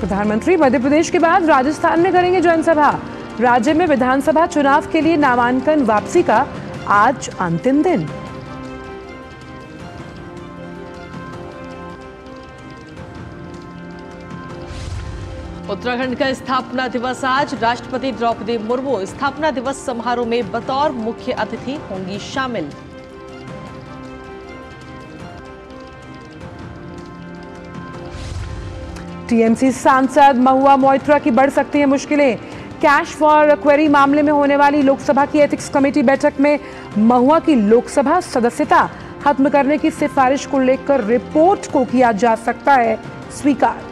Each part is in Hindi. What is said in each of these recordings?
प्रधानमंत्री मध्य प्रदेश के बाद राजस्थान में करेंगे जनसभा। राज्य में विधानसभा चुनाव के लिए नामांकन वापसी का आज अंतिम दिन। उत्तराखंड का स्थापना दिवस आज। राष्ट्रपति द्रौपदी मुर्मू स्थापना दिवस समारोह में बतौर मुख्य अतिथि होंगी शामिल। टीएमसी सांसद महुआ मोइत्रा की बढ़ सकती हैं मुश्किलें। कैश फॉर क्वेरी मामले में होने वाली लोकसभा की एथिक्स कमेटी बैठक में महुआ की लोकसभा सदस्यता खत्म करने की सिफारिश को लेकर रिपोर्ट को किया जा सकता है स्वीकार।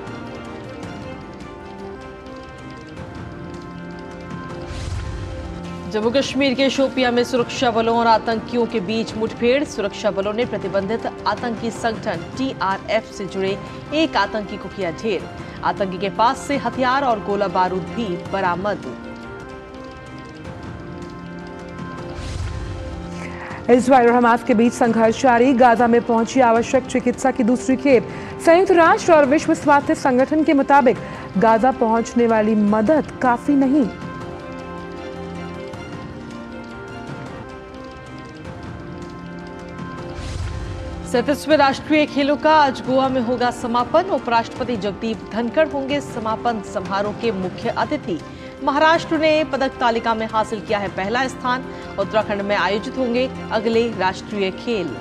जम्मू कश्मीर के शोपियां में सुरक्षा बलों और आतंकियों के बीच मुठभेड़। सुरक्षा बलों ने प्रतिबंधित आतंकी संगठन टीआरएफ से जुड़े एक आतंकी को किया ढेर। आतंकी के पास से हथियार और गोला बारूद भी बरामद। इजराइल और हमास के बीच संघर्ष जारी। गाजा में पहुंची आवश्यक चिकित्सा की दूसरी खेप। संयुक्त राष्ट्र और विश्व स्वास्थ्य संगठन के मुताबिक गाजा पहुंचने वाली मदद काफी नहीं। 37वें राष्ट्रीय खेलों का आज गोवा में होगा समापन। उपराष्ट्रपति जगदीप धनखड़ होंगे समापन समारोह के मुख्य अतिथि। महाराष्ट्र ने पदक तालिका में हासिल किया है पहला स्थान। उत्तराखंड में आयोजित होंगे अगले राष्ट्रीय खेल।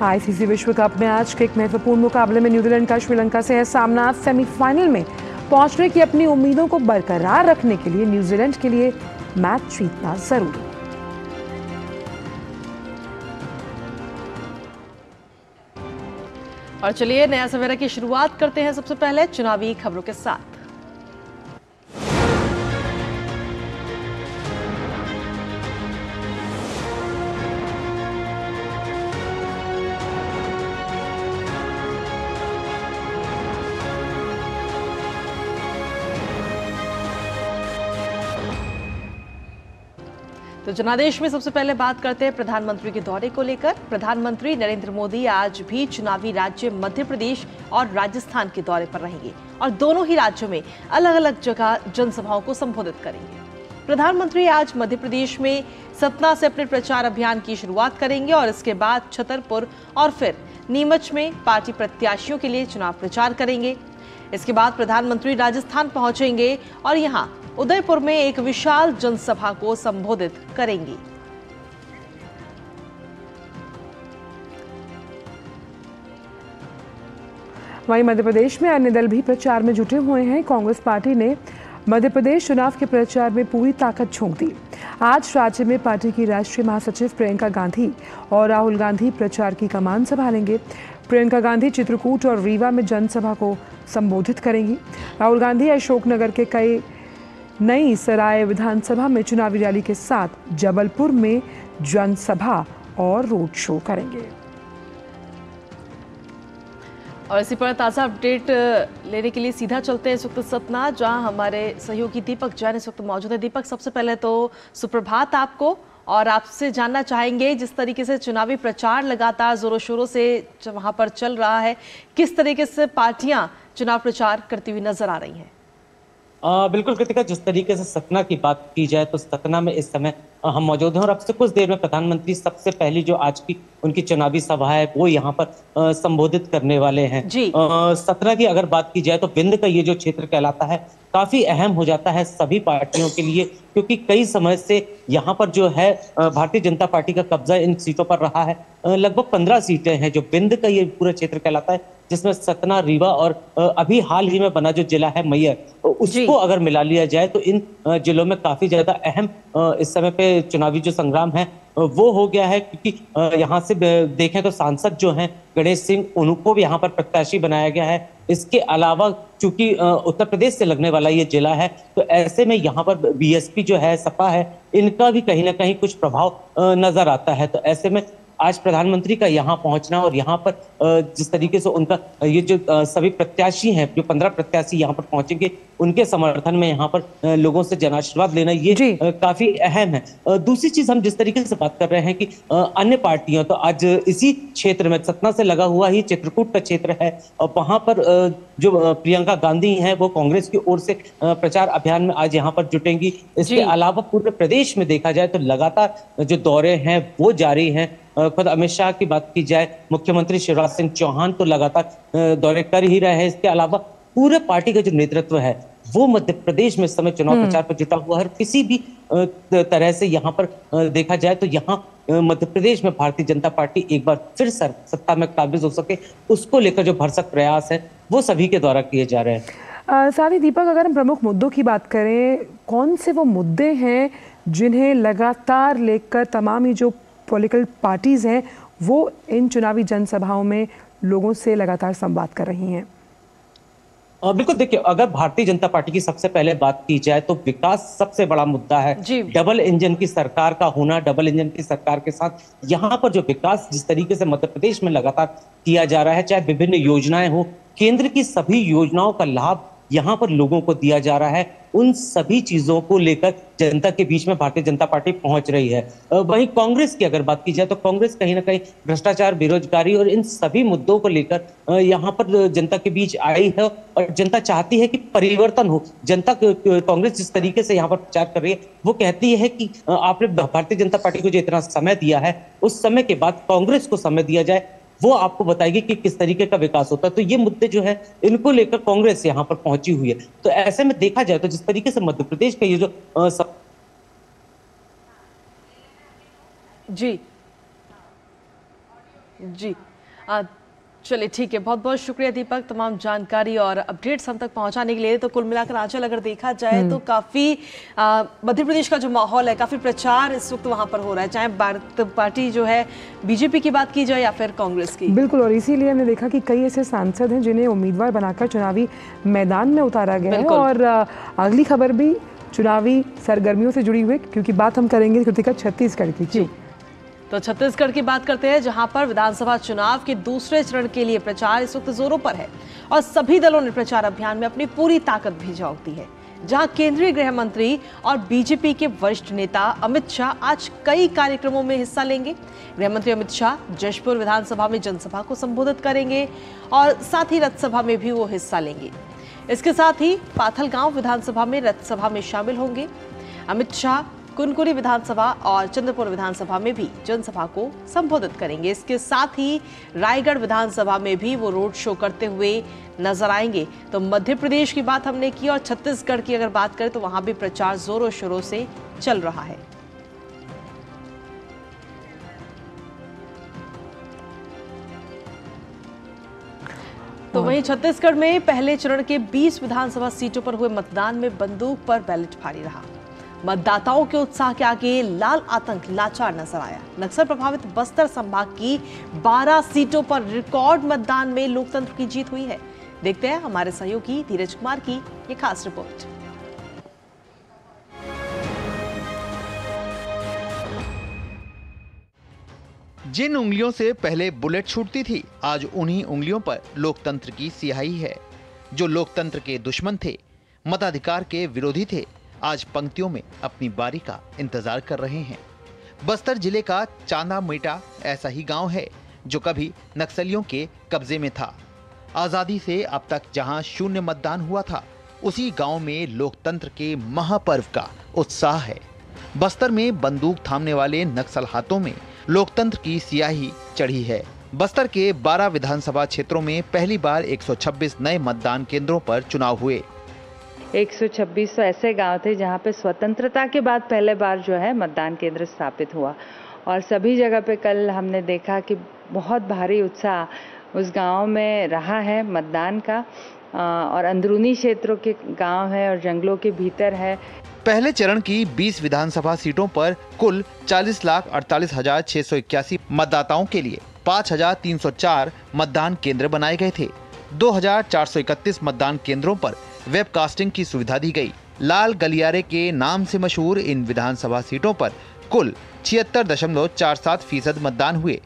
आईसीसी विश्व कप में आज के एक महत्वपूर्ण मुकाबले में न्यूजीलैंड का श्रीलंका से है सामना। सेमीफाइनल में पहुंचने की अपनी उम्मीदों को बरकरार रखने के लिए न्यूजीलैंड के लिए मैच जीतना जरूरी। और चलिए नया सवेरा की शुरुआत करते हैं सबसे पहले चुनावी खबरों के साथ। तो जनादेश में सबसे पहले बात करते हैं प्रधानमंत्री के दौरे को लेकर। प्रधानमंत्री नरेंद्र मोदी आज भी चुनावी राज्य मध्य प्रदेश और राजस्थान के दौरे पर रहेंगे और दोनों ही राज्यों में अलग अलग जगह जनसभाओं को संबोधित करेंगे। प्रधानमंत्री आज मध्य प्रदेश में सतना से अपने प्रचार अभियान की शुरुआत करेंगे और इसके बाद छतरपुर और फिर नीमच में पार्टी प्रत्याशियों के लिए चुनाव प्रचार करेंगे। इसके बाद प्रधानमंत्री राजस्थान पहुंचेंगे और यहां उदयपुर में एक विशाल जनसभा को संबोधित करेंगी। वहीं मध्य प्रदेश में अन्य दल भी प्रचार में जुटे हुए हैं। कांग्रेस पार्टी ने मध्य प्रदेश चुनाव के प्रचार में पूरी ताकत झोंक दी। आज राज्य में पार्टी की राष्ट्रीय महासचिव प्रियंका गांधी और राहुल गांधी प्रचार की कमान संभालेंगे। प्रियंका गांधी चित्रकूट और रीवा में जनसभा को संबोधित करेंगी। राहुल गांधी अशोकनगर के कई नई सराय विधानसभा में चुनावी रैली के साथ जबलपुर में जनसभा और रोड शो करेंगे। और इसी पर ताजा अपडेट लेने के लिए सीधा चलते हैं इस वक्त सतना, जहां हमारे सहयोगी दीपक जैन इस वक्त मौजूद है। दीपक, सबसे पहले तो सुप्रभात आपको, और आपसे जानना चाहेंगे जिस तरीके से चुनावी प्रचार लगातार जोरों शोरों से वहां पर चल रहा है, किस तरीके से पार्टियां चुनाव प्रचार करती हुई नजर आ रही हैं? बिल्कुल कृतिका, जिस तरीके से सतना की बात की जाए तो सतना में इस समय हम मौजूद हैं और अब से कुछ देर में प्रधानमंत्री सबसे पहली जो आज की उनकी चुनावी सभा है वो यहाँ पर संबोधित करने वाले हैं। सतना की अगर बात की जाए तो विंध्य का ये जो क्षेत्र कहलाता है काफी अहम हो जाता है सभी पार्टियों के लिए, क्योंकि कई समय से यहाँ पर जो है भारतीय जनता पार्टी का कब्जा इन सीटों पर रहा है। लगभग 15 सीटें हैं जो विंध्य का ये पूरा क्षेत्र कहलाता है, जिसमें सतना, रीवा और अभी हाल ही में बना जो जिला है मैयर, उसको अगर मिला लिया जाए तो इन जिलों में काफी ज्यादा अहम इस समय पे चुनावी जो संग्राम है वो हो गया है। क्योंकि यहाँ से देखें तो सांसद जो हैं गणेश सिंह, उनको भी यहाँ पर प्रत्याशी बनाया गया है। इसके अलावा चूंकि उत्तर प्रदेश से लगने वाला ये जिला है तो ऐसे में यहाँ पर बीएसपी जो है, सपा है, इनका भी कहीं ना कहीं कुछ प्रभाव नजर आता है। तो ऐसे में आज प्रधानमंत्री का यहाँ पहुंचना और यहाँ पर जिस तरीके से उनका ये जो सभी प्रत्याशी हैं, जो 15 प्रत्याशी यहाँ पर पहुंचेंगे, उनके समर्थन में यहाँ पर लोगों से जनाशीर्वाद लेना ये काफी अहम है। दूसरी चीज, हम जिस तरीके से बात कर रहे हैं कि अन्य पार्टियां, तो आज इसी क्षेत्र में सतना से लगा हुआ ही चित्रकूट का क्षेत्र है और वहां पर जो प्रियंका गांधी हैं वो कांग्रेस की ओर से प्रचार अभियान में आज यहाँ पर जुटेंगी। इसके अलावा पूरे प्रदेश में देखा जाए तो लगातार जो दौरे हैं वो जारी हैं। खुद अमित शाह की बात की जाए, मुख्यमंत्री शिवराज सिंह चौहान तो लगातार दौरे कर ही रहे हैं। इसके अलावा पूरे पार्टी का जो नेतृत्व है वो मध्य प्रदेश में इस समय चुनाव प्रचार पर जुटा हुआ है। किसी भी तरह से यहाँ पर देखा जाए तो यहाँ मध्य प्रदेश में भारतीय जनता पार्टी एक बार फिर सत्ता में काबिज हो सके, उसको लेकर जो भरसक प्रयास है वो सभी के द्वारा किए जा रहे हैं। साथ ही दीपक, अगर हम प्रमुख मुद्दों की बात करें, कौन से वो मुद्दे हैं जिन्हें लगातार लेकर तमाम ही जो पॉलिटिकल पार्टीज हैं वो इन चुनावी जनसभाओं में लोगों से लगातार संवाद कर रही हैं? बिल्कुल, देखिए, अगर भारतीय जनता पार्टी की सबसे पहले बात की जाए तो विकास सबसे बड़ा मुद्दा है। डबल इंजन की सरकार का होना, डबल इंजन की सरकार के साथ यहाँ पर जो विकास जिस तरीके से मध्य प्रदेश में लगातार किया जा रहा है, चाहे विभिन्न योजनाएं हो, केंद्र की सभी योजनाओं का लाभ यहाँ पर लोगों को दिया जा रहा है, उन सभी चीजों को लेकर जनता के बीच में भारतीय जनता पार्टी पहुंच रही है। वहीं कांग्रेस की अगर बात की जाए तो कांग्रेस कहीं ना कहीं भ्रष्टाचार, बेरोजगारी और इन सभी मुद्दों को लेकर यहाँ पर जनता के बीच आई है और जनता चाहती है कि परिवर्तन हो। जनता, कांग्रेस जिस तरीके से यहाँ पर प्रचार कर रही है वो कहती है कि आपने भारतीय जनता पार्टी को जो इतना समय दिया है उस समय के बाद कांग्रेस को समय दिया जाए, वो आपको बताएगी कि किस तरीके का विकास होता है। तो ये मुद्दे जो है इनको लेकर कांग्रेस यहाँ पर पहुंची हुई है। तो ऐसे में देखा जाए तो जिस तरीके से मध्य प्रदेश का ये जो जी चलिए, ठीक है, बहुत बहुत शुक्रिया दीपक तमाम जानकारी और अपडेट्स हम तक पहुंचाने के लिए। तो कुल मिलाकर आंचल अगर देखा जाए तो काफी मध्य प्रदेश का जो माहौल है, काफी प्रचार इस वक्त वहां पर हो रहा है, चाहे भारत पार्टी जो है बीजेपी की बात की जाए या फिर कांग्रेस की। बिल्कुल, और इसीलिए हमने देखा कि कई ऐसे सांसद हैं जिन्हें उम्मीदवार बनाकर चुनावी मैदान में उतारा गया है। और अगली खबर भी चुनावी सरगर्मियों से जुड़ी हुई, क्योंकि बात हम करेंगे कृतिका छत्तीसगढ़ की। तो छत्तीसगढ़ की बात करते हैं, जहां पर विधानसभा चुनाव के दूसरे चरण के लिए प्रचार इस वक्त जोरों पर है और सभी दलों ने प्रचार अभियान में अपनी पूरी ताकत भी झोंक दी है। जहां केंद्रीय गृह मंत्री और बीजेपी के वरिष्ठ नेता अमित शाह आज कई कार्यक्रमों में हिस्सा लेंगे। गृह मंत्री अमित शाह जशपुर विधानसभा में जनसभा को संबोधित करेंगे और साथ ही रथसभा में भी वो हिस्सा लेंगे। इसके साथ ही पाथलगांव विधानसभा में रथसभा में शामिल होंगे। अमित शाह कुनकुरी विधानसभा और चंद्रपुर विधानसभा में भी जनसभा को संबोधित करेंगे। इसके साथ ही रायगढ़ विधानसभा में भी वो रोड शो करते हुए नजर आएंगे। तो मध्य प्रदेश की बात हमने की और छत्तीसगढ़ की अगर बात करें तो वहां भी प्रचार जोरों शोरों से चल रहा है। तो वहीं छत्तीसगढ़ में पहले चरण के 20 विधानसभा सीटों पर हुए मतदान में बंदूक पर बैलेट भारी रहा। मतदाताओं के उत्साह के आगे लाल आतंक लाचार नजर आया। नक्सल प्रभावित बस्तर संभाग की 12 सीटों पर रिकॉर्ड मतदान में लोकतंत्र की जीत हुई है। देखते हैं हमारे सहयोगी धीरज कुमार की ये खास रिपोर्ट। जिन उंगलियों से पहले बुलेट छूटती थी, आज उन्हीं उंगलियों पर लोकतंत्र की स्याही है। जो लोकतंत्र के दुश्मन थे, मताधिकार के विरोधी थे, आज पंक्तियों में अपनी बारी का इंतजार कर रहे हैं। बस्तर जिले का चांदा मीटा ऐसा ही गांव है जो कभी नक्सलियों के कब्जे में था। आजादी से अब तक जहां शून्य मतदान हुआ था, उसी गांव में लोकतंत्र के महापर्व का उत्साह है। बस्तर में बंदूक थामने वाले नक्सल हाथों में लोकतंत्र की स्याही चढ़ी है। बस्तर के 12 विधानसभा क्षेत्रों में पहली बार 126 नए मतदान केंद्रों पर चुनाव हुए। 126 तो ऐसे गांव थे जहां पे स्वतंत्रता के बाद पहले बार जो है मतदान केंद्र स्थापित हुआ और सभी जगह पे कल हमने देखा कि बहुत भारी उत्साह उस गांव में रहा है मतदान का। और अंदरूनी क्षेत्रों के गांव है और जंगलों के भीतर है। पहले चरण की 20 विधानसभा सीटों पर कुल 40,48,681 मतदाताओं के लिए 5,304 मतदान केंद्र बनाए गए थे। 2,431 मतदान केंद्रों पर वेबकास्टिंग की सुविधा दी गई। लाल गलियारे के नाम से मशहूर इन विधानसभा सीटों पर कुल 76.47% मतदान हुए।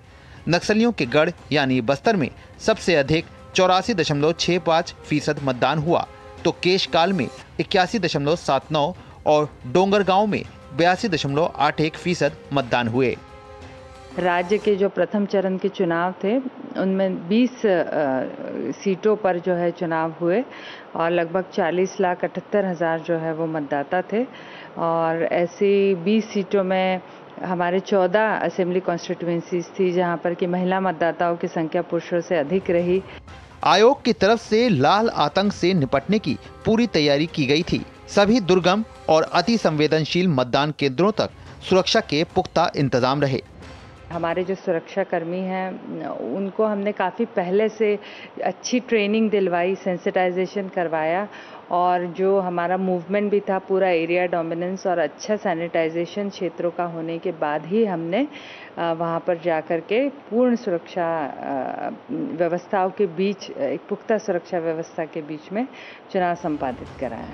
नक्सलियों के गढ़ यानी बस्तर में सबसे अधिक 84.65% मतदान हुआ। तो केशकाल में 81.79 और डोंगरगांव में 82.81% मतदान हुए। राज्य के जो प्रथम चरण के चुनाव थे उनमें 20 सीटों पर जो है चुनाव हुए और लगभग 40,78,000 जो है वो मतदाता थे और ऐसी 20 सीटों में हमारे 14 असेंबली कॉन्स्टिट्यूएंसीज थी जहां पर कि महिला मतदाताओं की संख्या पुरुषों से अधिक रही। आयोग की तरफ से लाल आतंक से निपटने की पूरी तैयारी की गई थी। सभी दुर्गम और अति संवेदनशील मतदान केंद्रों तक सुरक्षा के पुख्ता इंतजाम रहे। हमारे जो सुरक्षा कर्मी हैं उनको हमने काफ़ी पहले से अच्छी ट्रेनिंग दिलवाई, सेंसिटाइजेशन करवाया और जो हमारा मूवमेंट भी था पूरा एरिया डोमिनेंस और अच्छा सैनिटाइजेशन क्षेत्रों का होने के बाद ही हमने वहाँ पर जाकर के पूर्ण सुरक्षा व्यवस्थाओं के बीच, एक पुख्ता सुरक्षा व्यवस्था के बीच में चुनाव संपादित कराया।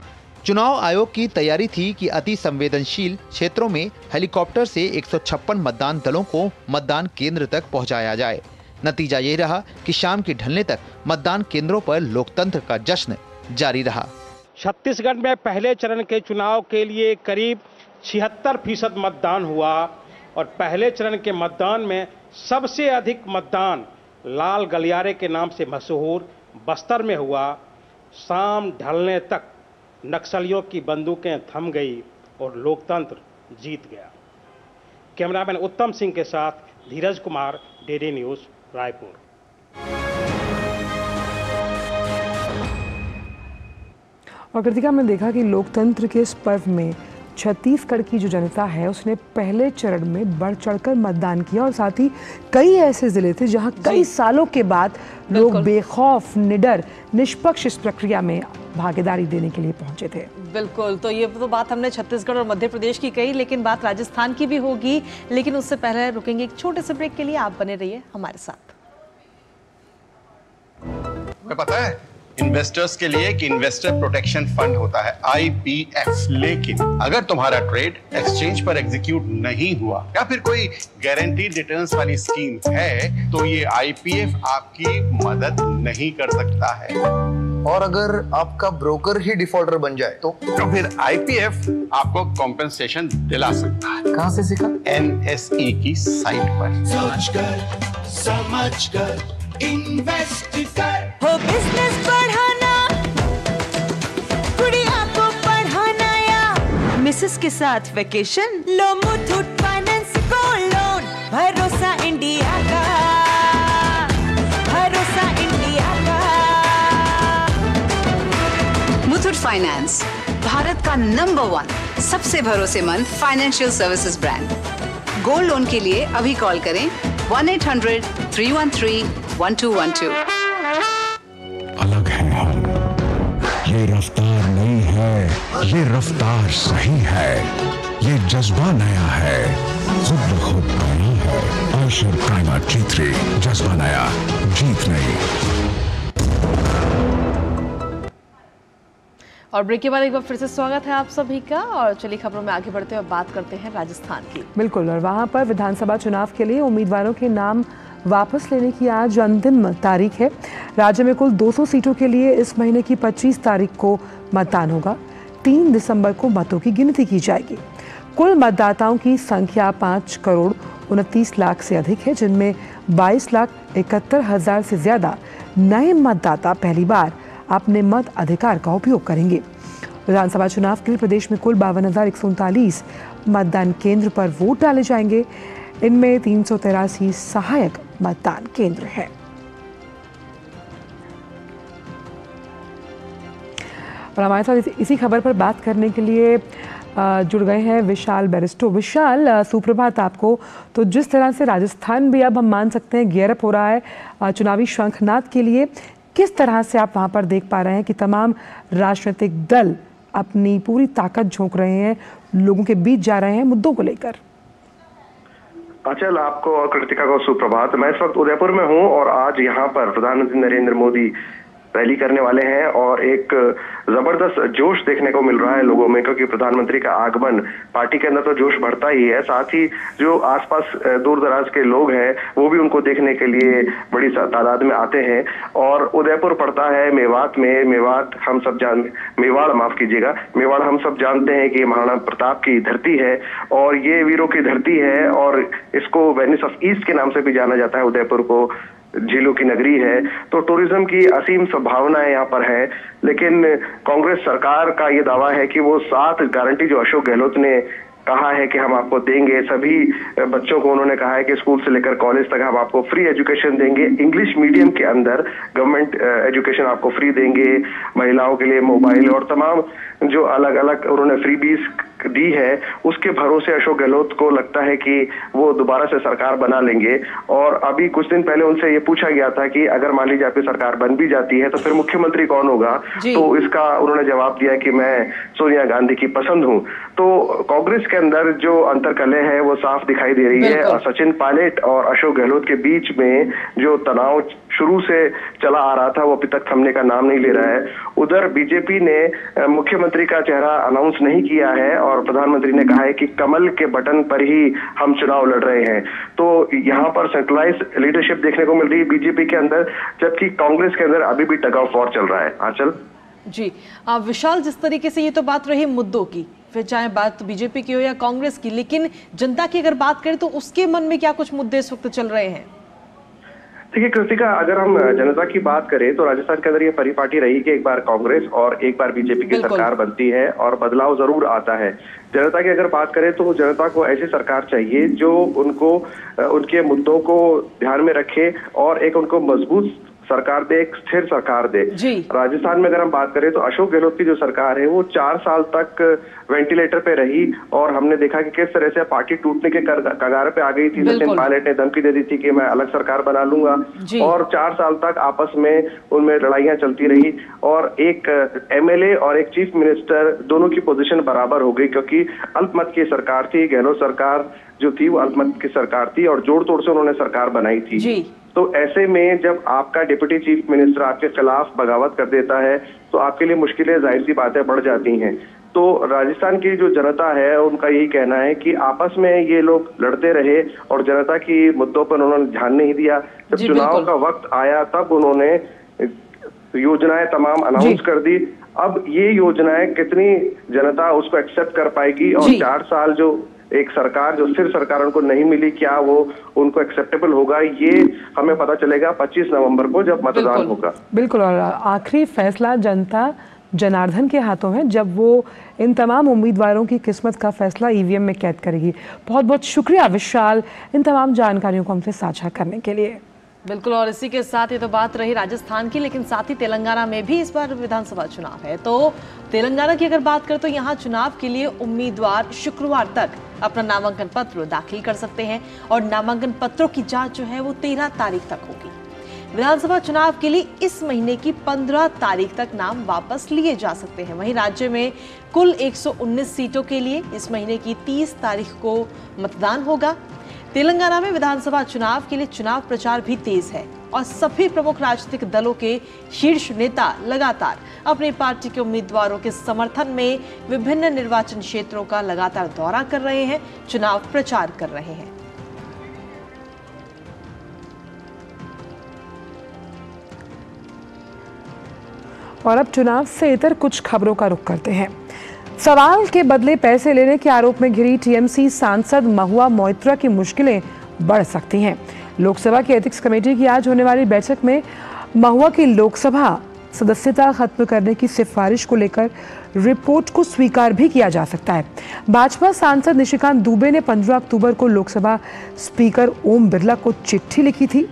चुनाव आयोग की तैयारी थी कि अति संवेदनशील क्षेत्रों में हेलीकॉप्टर से 156 मतदान दलों को मतदान केंद्र तक पहुंचाया जाए। नतीजा ये रहा कि शाम के ढलने तक मतदान केंद्रों पर लोकतंत्र का जश्न जारी रहा। छत्तीसगढ़ में पहले चरण के चुनाव के लिए करीब 76% मतदान हुआ और पहले चरण के मतदान में सबसे अधिक मतदान लाल गलियारे के नाम से मशहूर बस्तर में हुआ। शाम ढलने तक नक्सलियों की बंदूकें थम गई और लोकतंत्र जीत गया। कैमरामैन उत्तम सिंह के साथ धीरज कुमार, डीडी न्यूज, रायपुर। और कृतिका, हमने देखा कि लोकतंत्र के इस पर्व में छत्तीसगढ़ की जो जनता है उसने पहले चरण में बढ़ चढ़कर मतदान किया और साथ ही कई ऐसे जिले थे जहां कई सालों के बाद लोग बेखौफ, निडर, निष्पक्ष इस प्रक्रिया में भागीदारी देने के लिए पहुंचे थे। बिल्कुल, तो ये तो बात हमने छत्तीसगढ़ और मध्य प्रदेश की कही, लेकिन बात राजस्थान की भी होगी। लेकिन उससे पहले रुकेंगे एक छोटे से ब्रेक के लिए। आप बने रहिए हमारे साथ। तुम्हें पता है इन्वेस्टर्स के लिए कि इन्वेस्टर प्रोटेक्शन फंड होता है IPF, लेकिन अगर तुम्हारा ट्रेड एक्सचेंज पर एग्जीक्यूट नहीं हुआ या फिर कोई गारंटीड रिटर्न्स वाली स्कीम है तो ये IPF आपकी मदद नहीं कर सकता है। और अगर आपका ब्रोकर ही डिफॉल्टर बन जाए तो फिर IPF आपको कॉम्पेंसेशन दिला सकता है। कहां से सीखा? NSE की साइट पर। सोचकर समझकर इन्वेस्ट कर। हो बिजनेस बढ़ाना, गुड़िया को पढ़ाना या मिसेस के साथ वेकेशन, लो मुथूट फाइनेंस गोल्ड लोन। भरोसा इंडिया का, भरोसा इंडिया का। मुथूट फाइनेंस भारत का नंबर 1 सबसे भरोसेमंद financial services brand. Gold loan के लिए अभी कॉल करें 1-800-313-1212। अलग है हम, ये रफ्तार नहीं है, ये रफ्तार सही है, ये जज्बा नया है, खुद ब खुद नया है। आयशर प्राइमर G3, जज्बा नया, जीत नहीं। और ब्रेक के बाद एक बार फिर से स्वागत है आप सभी का। और चलिए खबरों में आगे बढ़ते हुए बात करते हैं राजस्थान की। बिल्कुल, और वहां पर विधानसभा चुनाव के लिए उम्मीदवारों के नाम वापस लेने की आज अंतिम तारीख है। राज्य में कुल 200 सीटों के लिए इस महीने की 25 तारीख को मतदान होगा। 3 दिसंबर को मतों की गिनती की जाएगी। कुल मतदाताओं की संख्या 5,29,00,000 से अधिक है, जिनमें 22,71,000 से ज्यादा नए मतदाता पहली बार अपने मत अधिकार का उपयोग करेंगे। विधानसभा चुनाव के लिए प्रदेश में कुल 52,139 मतदान केंद्र पर वोट डाले जाएंगे। इनमें 383 सहायक मतदान केंद्र हैं। और हमारे साथ इसी खबर पर बात करने के लिए जुड़ गए हैं विशाल बैरिस्टो। विशाल, सुप्रभात आपको। तो जिस तरह से राजस्थान भी अब हम मान सकते हैं गियर अप हो रहा है चुनावी शंखनाद के लिए, किस तरह से आप वहां पर देख पा रहे हैं कि तमाम राजनीतिक दल अपनी पूरी ताकत झोंक रहे हैं, लोगों के बीच जा रहे हैं मुद्दों को लेकर? अचल, आपको और कृतिका को सुप्रभात। मैं इस वक्त उदयपुर में हूं और आज यहां पर प्रधानमंत्री नरेंद्र मोदी रैली करने वाले हैं और एक जबरदस्त जोश देखने को मिल रहा है लोगों में, क्योंकि प्रधानमंत्री का आगमन, पार्टी के अंदर तो जोश बढ़ता ही है, साथ ही जो आसपास दूर दराज के लोग हैं वो भी उनको देखने के लिए बड़ी तादाद में आते हैं। और उदयपुर पड़ता है मेवात में, मेवाड़ माफ कीजिएगा, मेवाड़ हम सब जानते हैं कि महाराणा प्रताप की धरती है और ये वीरों की धरती है और इसको वेनिस ऑफ ईस्ट के नाम से भी जाना जाता है। उदयपुर को झीलों की नगरी है, तो टूरिज्म की असीम संभावनाएं यहाँ पर है। लेकिन कांग्रेस सरकार का ये दावा है कि वो 7 गारंटी जो अशोक गहलोत ने कहा है कि हम आपको देंगे, सभी बच्चों को उन्होंने कहा है कि स्कूल से लेकर कॉलेज तक हम आपको फ्री एजुकेशन देंगे, इंग्लिश मीडियम के अंदर गवर्नमेंट एजुकेशन आपको फ्री देंगे, महिलाओं के लिए मोबाइल और तमाम जो अलग अलग उन्होंने फ्रीबीज दी है, उसके भरोसे अशोक गहलोत को लगता है कि वो दोबारा से सरकार बना लेंगे। और अभी कुछ दिन पहले उनसे ये पूछा गया था कि अगर मान लीजिए आपकी सरकार बन भी जाती है तो फिर मुख्यमंत्री कौन होगा, तो इसका उन्होंने जवाब दिया कि मैं सोनिया गांधी की पसंद हूं। तो कांग्रेस के अंदर जो अंतर्कलह है वो साफ दिखाई दे रही है। सचिन पायलट और अशोक गहलोत के बीच में जो तनाव शुरू से चला आ रहा था वो अभी तक थमने का नाम नहीं ले रहा है। उधर बीजेपी ने मुख्यमंत्री का चेहरा अनाउंस नहीं किया है और प्रधानमंत्री ने कहा है कि कमल के बटन पर ही हम चुनाव लड़ रहे हैं। तो यहाँ पर सेंट्रलाइज लीडरशिप देखने को मिल रही है बीजेपी के अंदर, जबकि कांग्रेस के अंदर अभी भी टग ऑफ वॉर चल रहा है। आंचल जी, विशाल, जिस तरीके से ये तो बात रही मुद्दों की, फिर चाहे बात बीजेपी की हो या कांग्रेस की, लेकिन जनता की अगर बात करें तो उसके मन में क्या कुछ मुद्दे इस वक्त चल रहे हैं? देखिए कृतिका, अगर हम जनता की बात करें तो राजस्थान के अंदर ये परिपाटी रही कि एक बार कांग्रेस और एक बार बीजेपी की सरकार बनती है और बदलाव जरूर आता है। जनता की अगर बात करें तो जनता को ऐसी सरकार चाहिए जो उनको उनके मुद्दों को ध्यान में रखे और एक उनको मजबूत सरकार दे, एक स्थिर सरकार दे। राजस्थान में अगर हम बात करें तो अशोक गहलोत की जो सरकार है वो 4 साल तक वेंटिलेटर पे रही और हमने देखा कि किस तरह से पार्टी टूटने के कगार पे आ गई थी। सचिन पायलट ने धमकी दे दी थी कि मैं अलग सरकार बना लूंगा और 4 साल तक आपस में उनमें लड़ाइयां चलती रही और एक एमएलए और एक चीफ मिनिस्टर दोनों की पोजीशन बराबर हो गई, क्योंकि अल्पमत की सरकार थी। गहलोत सरकार जो थी वो अल्पमत की सरकार थी और जोड़ तोड़ से उन्होंने सरकार बनाई थी। तो ऐसे में जब आपका डिप्टी चीफ मिनिस्टर आपके खिलाफ बगावत कर देता है तो आपके लिए मुश्किलें जाहिर सी बातें बढ़ जाती हैं। तो राजस्थान की जो जनता है उनका यही कहना है कि आपस में ये लोग लड़ते रहे और जनता की मुद्दों पर उन्होंने ध्यान नहीं दिया। जब चुनाव का वक्त आया तब उन्होंने योजनाएं तमाम अनाउंस कर दी। अब ये योजनाएं कितनी जनता उसको एक्सेप्ट कर पाएगी और 4 साल जो एक सरकार जो स्थिर सरकार उनको नहीं मिली, क्या वो उनको एक्सेप्टेबल होगा, ये हमें पता चलेगा 25 नवंबर को जब मतदान होगा। बिल्कुल, और आखिरी फैसला जनता जनार्दन के हाथों है जब वो इन तमाम उम्मीदवारों की किस्मत का फैसला ईवीएम में कैद करेगी। बहुत बहुत शुक्रिया विशाल इन तमाम जानकारियों को हमसे साझा करने के लिए। बिल्कुल, और इसी के साथ ये तो बात रही राजस्थान की, लेकिन साथ ही तेलंगाना में भी इस बार विधानसभा चुनाव है। तो तेलंगाना की अगर बात करें तो यहाँ चुनाव के लिए उम्मीदवार शुक्रवार तक अपना नामांकन पत्र दाखिल कर सकते हैं और नामांकन पत्रों की जांच जो है वो 13 तारीख तक होगी। विधानसभा चुनाव के लिए इस महीने की 15 तारीख तक नाम वापस लिए जा सकते हैं। वहीं राज्य में कुल 119 सीटों के लिए इस महीने की 30 तारीख को मतदान होगा। तेलंगाना में विधानसभा चुनाव के लिए चुनाव प्रचार भी तेज है और सभी प्रमुख राजनीतिक दलों के शीर्ष नेता लगातार अपनी पार्टी के उम्मीदवारों के समर्थन में विभिन्न निर्वाचन क्षेत्रों का लगातार दौरा कर रहे हैं, चुनाव प्रचार कर रहे हैं। और अब चुनाव से इतर कुछ खबरों का रुख करते हैं। सवाल के बदले पैसे लेने के आरोप में घिरी टीएमसी सांसद महुआ मोइत्रा की मुश्किलें बढ़ सकती हैं। लोकसभा की एथिक्स कमेटी की आज होने वाली बैठक में महुआ की लोकसभा सदस्यता खत्म करने की सिफारिश को लेकर रिपोर्ट को स्वीकार भी किया जा सकता है। भाजपा सांसद निशिकांत दुबे ने 15 अक्टूबर को लोकसभा स्पीकर ओम बिरला को चिट्ठी लिखी थी।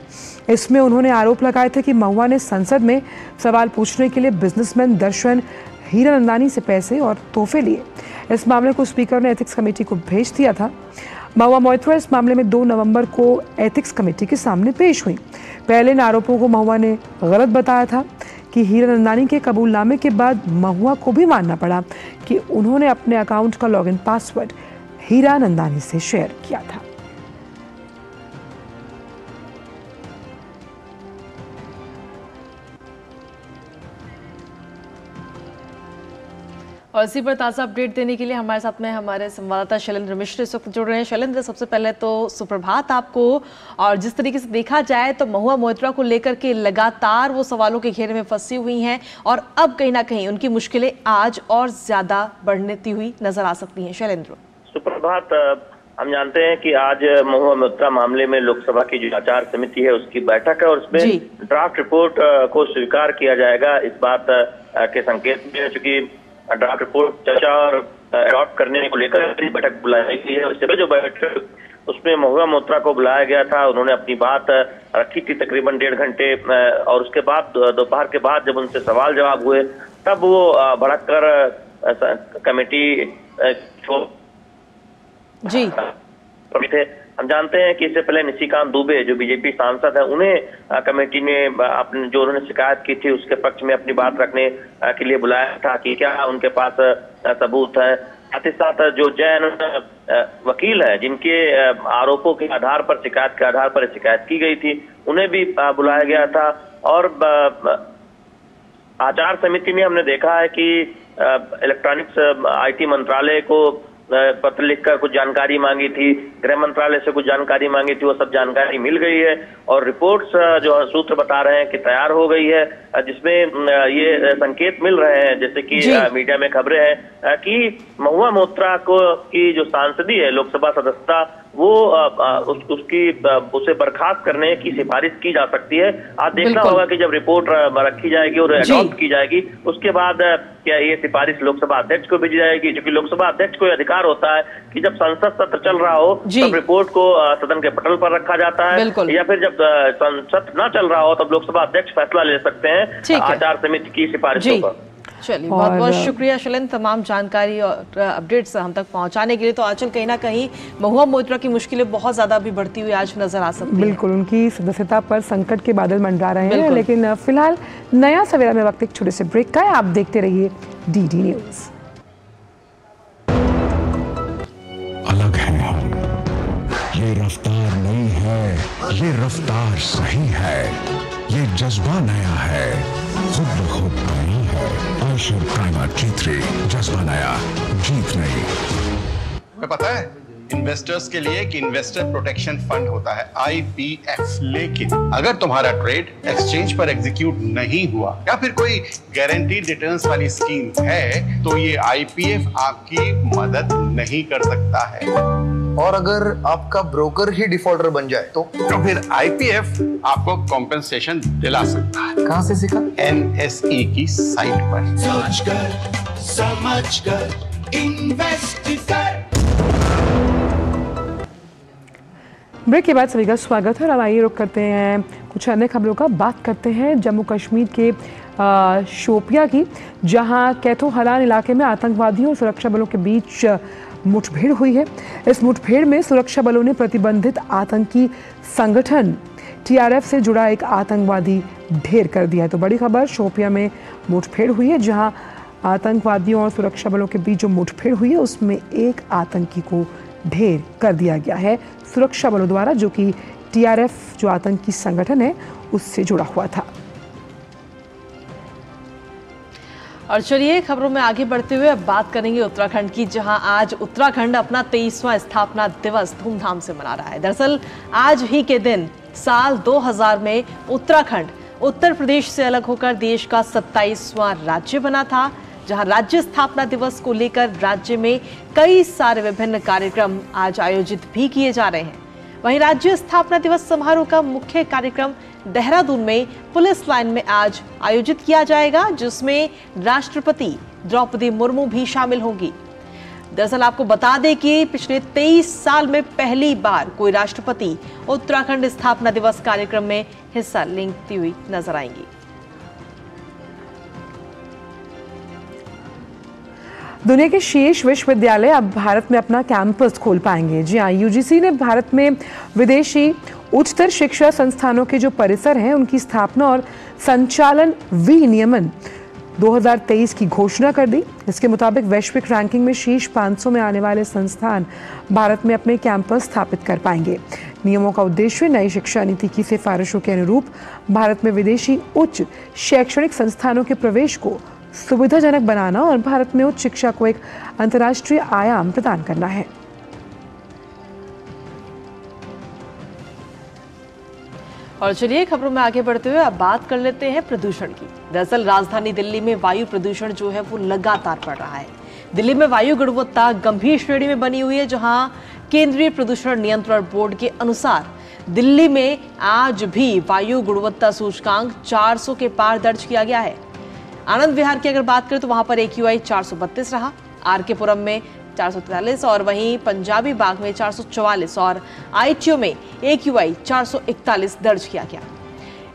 इसमें उन्होंने आरोप लगाए थे कि महुआ ने संसद में सवाल पूछने के लिए बिजनेसमैन दर्शन हीरानंदानी से पैसे और तोहफे लिए। इस मामले को स्पीकर ने एथिक्स कमेटी को भेज दिया था। महुआ मोइत्रा इस मामले में 2 नवंबर को एथिक्स कमेटी के सामने पेश हुई। पहले इन आरोपों को महुआ ने गलत बताया था कि हीरानंदानी के कबूलनामे के बाद महुआ को भी मानना पड़ा कि उन्होंने अपने अकाउंट का लॉगिन पासवर्ड हीरानंदानी से शेयर किया था। और इसी पर ताज़ा अपडेट देने के लिए हमारे साथ में हमारे संवाददाता शैलेंद्र मिश्र इस वक्त जुड़ रहे हैं। शैलेंद्र, सबसे पहले तो सुप्रभात आपको। और जिस तरीके से देखा जाए तो महुआ मोइत्रा को लेकर के लगातार वो सवालों के घेरे में फंसी हुई हैं और अब कहीं ना कहीं उनकी मुश्किलें आज और ज्यादा बढ़ती हुई नजर आ सकती हैं। शैलेंद्र, सुप्रभात। हम जानते हैं कि आज महुआ मोइत्रा मामले में लोकसभा की जो आचार समिति है उसकी बैठक है और उसमें ड्राफ्ट रिपोर्ट को स्वीकार किया जाएगा। इस बात के संकेत भी है, चूंकि ड्राफ्ट रिपोर्ट चर्चा और अडॉप्ट करने को लेकर बैठक बुलाई गई है। इससे पहले जो बैठक उसमें महुआ मोइत्रा को बुलाया गया था, उन्होंने अपनी बात रखी थी तकरीबन 1.5 घंटे और उसके बाद दोपहर के बाद जब उनसे सवाल जवाब हुए तब वो भड़क कर कमेटी थे। हम जानते हैं कि इससे पहले निशिकांत दुबे जो बीजेपी सांसद है उन्हें कमेटी ने अपने जो उन्होंने शिकायत की थी उसके पक्ष में अपनी बात रखने के लिए बुलाया था कि क्या उनके पास सबूत है। साथ ही साथ जो जैन वकील है जिनके आरोपों के आधार पर शिकायत के आधार पर शिकायत की गई थी उन्हें भी बुलाया गया था। और आचार समिति में हमने देखा है कि इलेक्ट्रॉनिक्स IT मंत्रालय को पत्र लिखकर कुछ जानकारी मांगी थी, गृह मंत्रालय से कुछ जानकारी मांगी थी, वो सब जानकारी मिल गई है और रिपोर्ट्स जो सूत्र बता रहे हैं कि तैयार हो गई है, जिसमें ये संकेत मिल रहे हैं जैसे कि मीडिया में खबरें हैं कि महुआ मोइत्रा को की जो सांसदी है लोकसभा सदस्यता वो उसे बर्खास्त करने की सिफारिश की जा सकती है। आज देखना होगा कि जब रिपोर्ट रखी जाएगी और अडॉप्ट की जाएगी उसके बाद क्या ये सिफारिश लोकसभा अध्यक्ष को भेजी जाएगी, क्योंकि लोकसभा अध्यक्ष को अधिकार होता है कि जब संसद सत्र चल रहा हो तब रिपोर्ट को सदन के पटल पर रखा जाता है या फिर जब संसद न चल रहा हो तब लोकसभा अध्यक्ष फैसला ले सकते हैं आचार समिति की सिफारिशों पर। चलिए, बहुत बहुत शुक्रिया शैलेंद्र तमाम जानकारी और अपडेट्स हम तक पहुंचाने के लिए। तो आजकल कहीं ना कहीं महुआ मोइत्रा की मुश्किलें बहुत ज्यादा अभी बढ़ती हुई आज नजर आ सकती है। बिल्कुल, उनकी सदस्यता पर संकट के बादल मंडरा रहे हैं, लेकिन फिलहाल नया सवेरा में वक्त एक छोटे से ब्रेक का है। आप देखते रहिए DD न्यूज। अलग है हम, ये रफ्तार नहीं है, ये रफ्तार सही है, ये जज्बा नया है, खुद ब खुद नया है। आयशर प्राइमर G3, जज्बा नया, जीत नहीं। मैं पता है इन्वेस्टर्स के लिए कि इन्वेस्टर प्रोटेक्शन फंड होता है IPF, लेकिन अगर तुम्हारा ट्रेड एक्सचेंज पर एग्जीक्यूट नहीं हुआ या फिर कोई गारंटीड रिटर्न्स वाली स्कीम है तो ये IPF आपकी मदद नहीं कर सकता है। और अगर आपका ब्रोकर ही डिफॉल्टर बन जाए तो फिर IPF आपको कॉम्पेंसेशन दिला सकता है। कहां से सीखा? NSE की साइट पर। सोचकर समझकर इन्वेस्ट कर। ब्रेक के बाद सभी का स्वागत है और अब आइए रुक करते हैं कुछ अन्य खबरों का। बात करते हैं जम्मू कश्मीर के शोपिया की, जहां कैथो हलान इलाके में आतंकवादियों और सुरक्षा बलों के बीच मुठभेड़ हुई है। इस मुठभेड़ में सुरक्षा बलों ने प्रतिबंधित आतंकी संगठन TRF से जुड़ा एक आतंकवादी ढेर कर दिया है। तो बड़ी खबर, शोपिया में मुठभेड़ हुई है, जहां आतंकवादियों और सुरक्षा बलों के बीच जो मुठभेड़ हुई है उसमें एक आतंकी को ढेर कर दिया गया है सुरक्षा बलों द्वारा, जो कि TRF जो आतंकी संगठन है उससे जुड़ा हुआ था। और चलिए खबरों में आगे बढ़ते हुए अब बात करेंगे उत्तराखंड की, जहां आज उत्तराखंड अपना 23वां स्थापना दिवस धूमधाम से मना रहा है। दरअसल आज ही के दिन साल 2000 में उत्तराखंड उत्तर प्रदेश से अलग होकर देश का 27वां राज्य बना था, जहां राज्य स्थापना दिवस को लेकर राज्य में कई सारे विभिन्न कार्यक्रम आज आयोजित भी किए जा रहे हैं। वहीं राज्य स्थापना दिवस समारोह का मुख्य कार्यक्रम देहरादून में पुलिस लाइन में आज आयोजित किया जाएगा, जिसमें राष्ट्रपति द्रौपदी मुर्मू भी शामिल होंगी। दरअसल आपको बता दें कि पिछले 23 साल में पहली बार कोई राष्ट्रपति उत्तराखंड स्थापना दिवस कार्यक्रम में हिस्सा लेती हुई नजर आएंगी। दुनिया के शीर्ष विश्वविद्यालय अब भारत में अपना कैंपस खोल पाएंगे। जी हाँ, UGC ने भारत में विदेशी उच्चतर शिक्षा संस्थानों के जो परिसर हैं उनकी स्थापना और संचालन विनियमन 2023 की घोषणा कर दी। इसके मुताबिक वैश्विक रैंकिंग में शीर्ष 500 में आने वाले संस्थान भारत में अपने कैंपस स्थापित कर पाएंगे। नियमों का उद्देश्य नई शिक्षा नीति की सिफारिशों के अनुरूप भारत में विदेशी उच्च शैक्षणिक संस्थानों के प्रवेश को सुविधाजनक बनाना और भारत में उच्च शिक्षा को एक अंतर्राष्ट्रीय आयाम प्रदान करना है। और चलिए खबरों में आगे बढ़ते हुए अब बात कर लेते हैं प्रदूषण की। दरअसल राजधानी दिल्ली में वायु प्रदूषण जो है वो लगातार बढ़ रहा है। दिल्ली में वायु गुणवत्ता गंभीर श्रेणी में बनी हुई है, जहां केंद्रीय प्रदूषण नियंत्रण बोर्ड के अनुसार दिल्ली में आज भी वायु गुणवत्ता सूचकांक 400 के पार दर्ज किया गया है। आनंद विहार की अगर बात करें तो वहां पर AQI 432 रहा, आर.के. पुरम में 443 और वहीं पंजाबी बाग में 444 और ITO में AQI 441 दर्ज किया गया।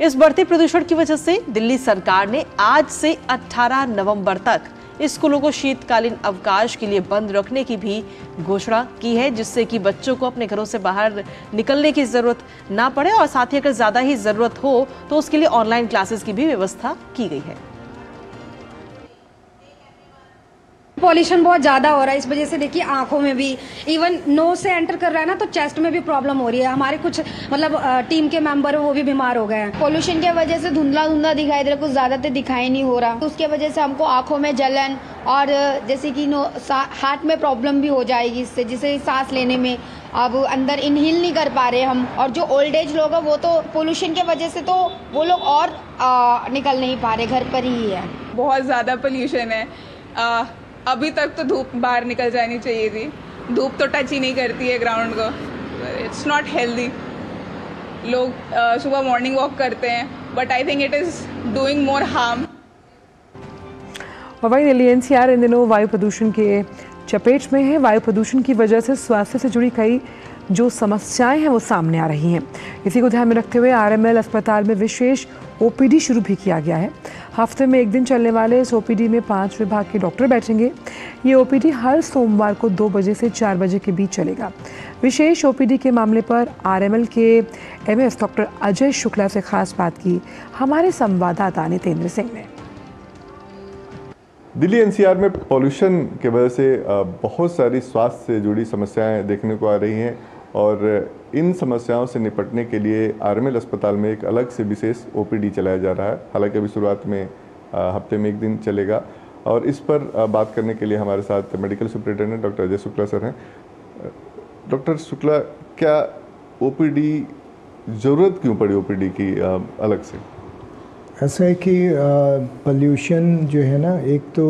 इस बढ़ते प्रदूषण की वजह से दिल्ली सरकार ने आज से 18 नवंबर तक स्कूलों को शीतकालीन अवकाश के लिए बंद रखने की भी घोषणा की है, जिससे कि बच्चों को अपने घरों से बाहर निकलने की जरूरत ना पड़े और साथ ही अगर ज्यादा ही जरूरत हो तो उसके लिए ऑनलाइन क्लासेस की भी व्यवस्था की गई है। पॉल्यूशन बहुत ज्यादा हो रहा है, इस वजह से देखिए आंखों में भी, इवन नोज से एंटर कर रहा है ना तो चेस्ट में भी प्रॉब्लम हो रही है। हमारे कुछ मतलब टीम के मेंबर वो भी बीमार हो गए हैं। पॉल्यूशन की वजह से धुंधला धुंधला दिखाई दे रहा है, कुछ ज्यादा तो दिखाई नहीं हो रहा। उसके वजह से हमको आंखों में जलन और जैसे कि हार्ट में प्रॉब्लम भी हो जाएगी इससे, जिससे सांस लेने में अब अंदर इनहेल नहीं कर पा रहे हम। और जो ओल्ड एज लोग हैं वो तो पोल्यूशन की वजह से तो वो लोग और निकल नहीं पा रहे, घर पर ही है। बहुत ज़्यादा पोल्यूशन है। अभी तक तो धूप बाहर निकल जानी चाहिए थी, धूप तो टच ही नहीं करती है ग्राउंड को। It's not healthy. लोग सुबह मॉर्निंग वॉक करते हैं but I think it is doing more harm. और वहीं दिल्ली NCR इन दिनों वायु प्रदूषण के चपेट में है। वायु प्रदूषण की वजह से स्वास्थ्य से जुड़ी कई जो समस्याएं हैं वो सामने आ रही हैं। इसी को ध्यान में रखते हुए RML अस्पताल में विशेष OPD शुरू भी किया गया है। हफ्ते में एक दिन चलने वाले इस OPD में 5 विभाग के डॉक्टर बैठेंगे। ये OPD हर सोमवार को 2 बजे से 4 बजे के बीच चलेगा। विशेष OPD के मामले पर RML के MS डॉक्टर अजय शुक्ला से खास बात की हमारे संवाददाता नितेंद्र सिंह ने। दिल्ली NCR में पॉल्यूशन के वजह से बहुत सारी स्वास्थ्य से जुड़ी समस्याएं देखने को आ रही हैं और इन समस्याओं से निपटने के लिए RML अस्पताल में एक अलग से विशेष OPD चलाया जा रहा है। हालांकि अभी शुरुआत में हफ्ते में एक दिन चलेगा और इस पर बात करने के लिए हमारे साथ medical superintendent doctor Ajay Shukla sir हैं। डॉक्टर शुक्ला, क्या OPD ज़रूरत क्यों पड़ी OPD की अलग से? ऐसा है कि पोल्यूशन जो है ना, एक तो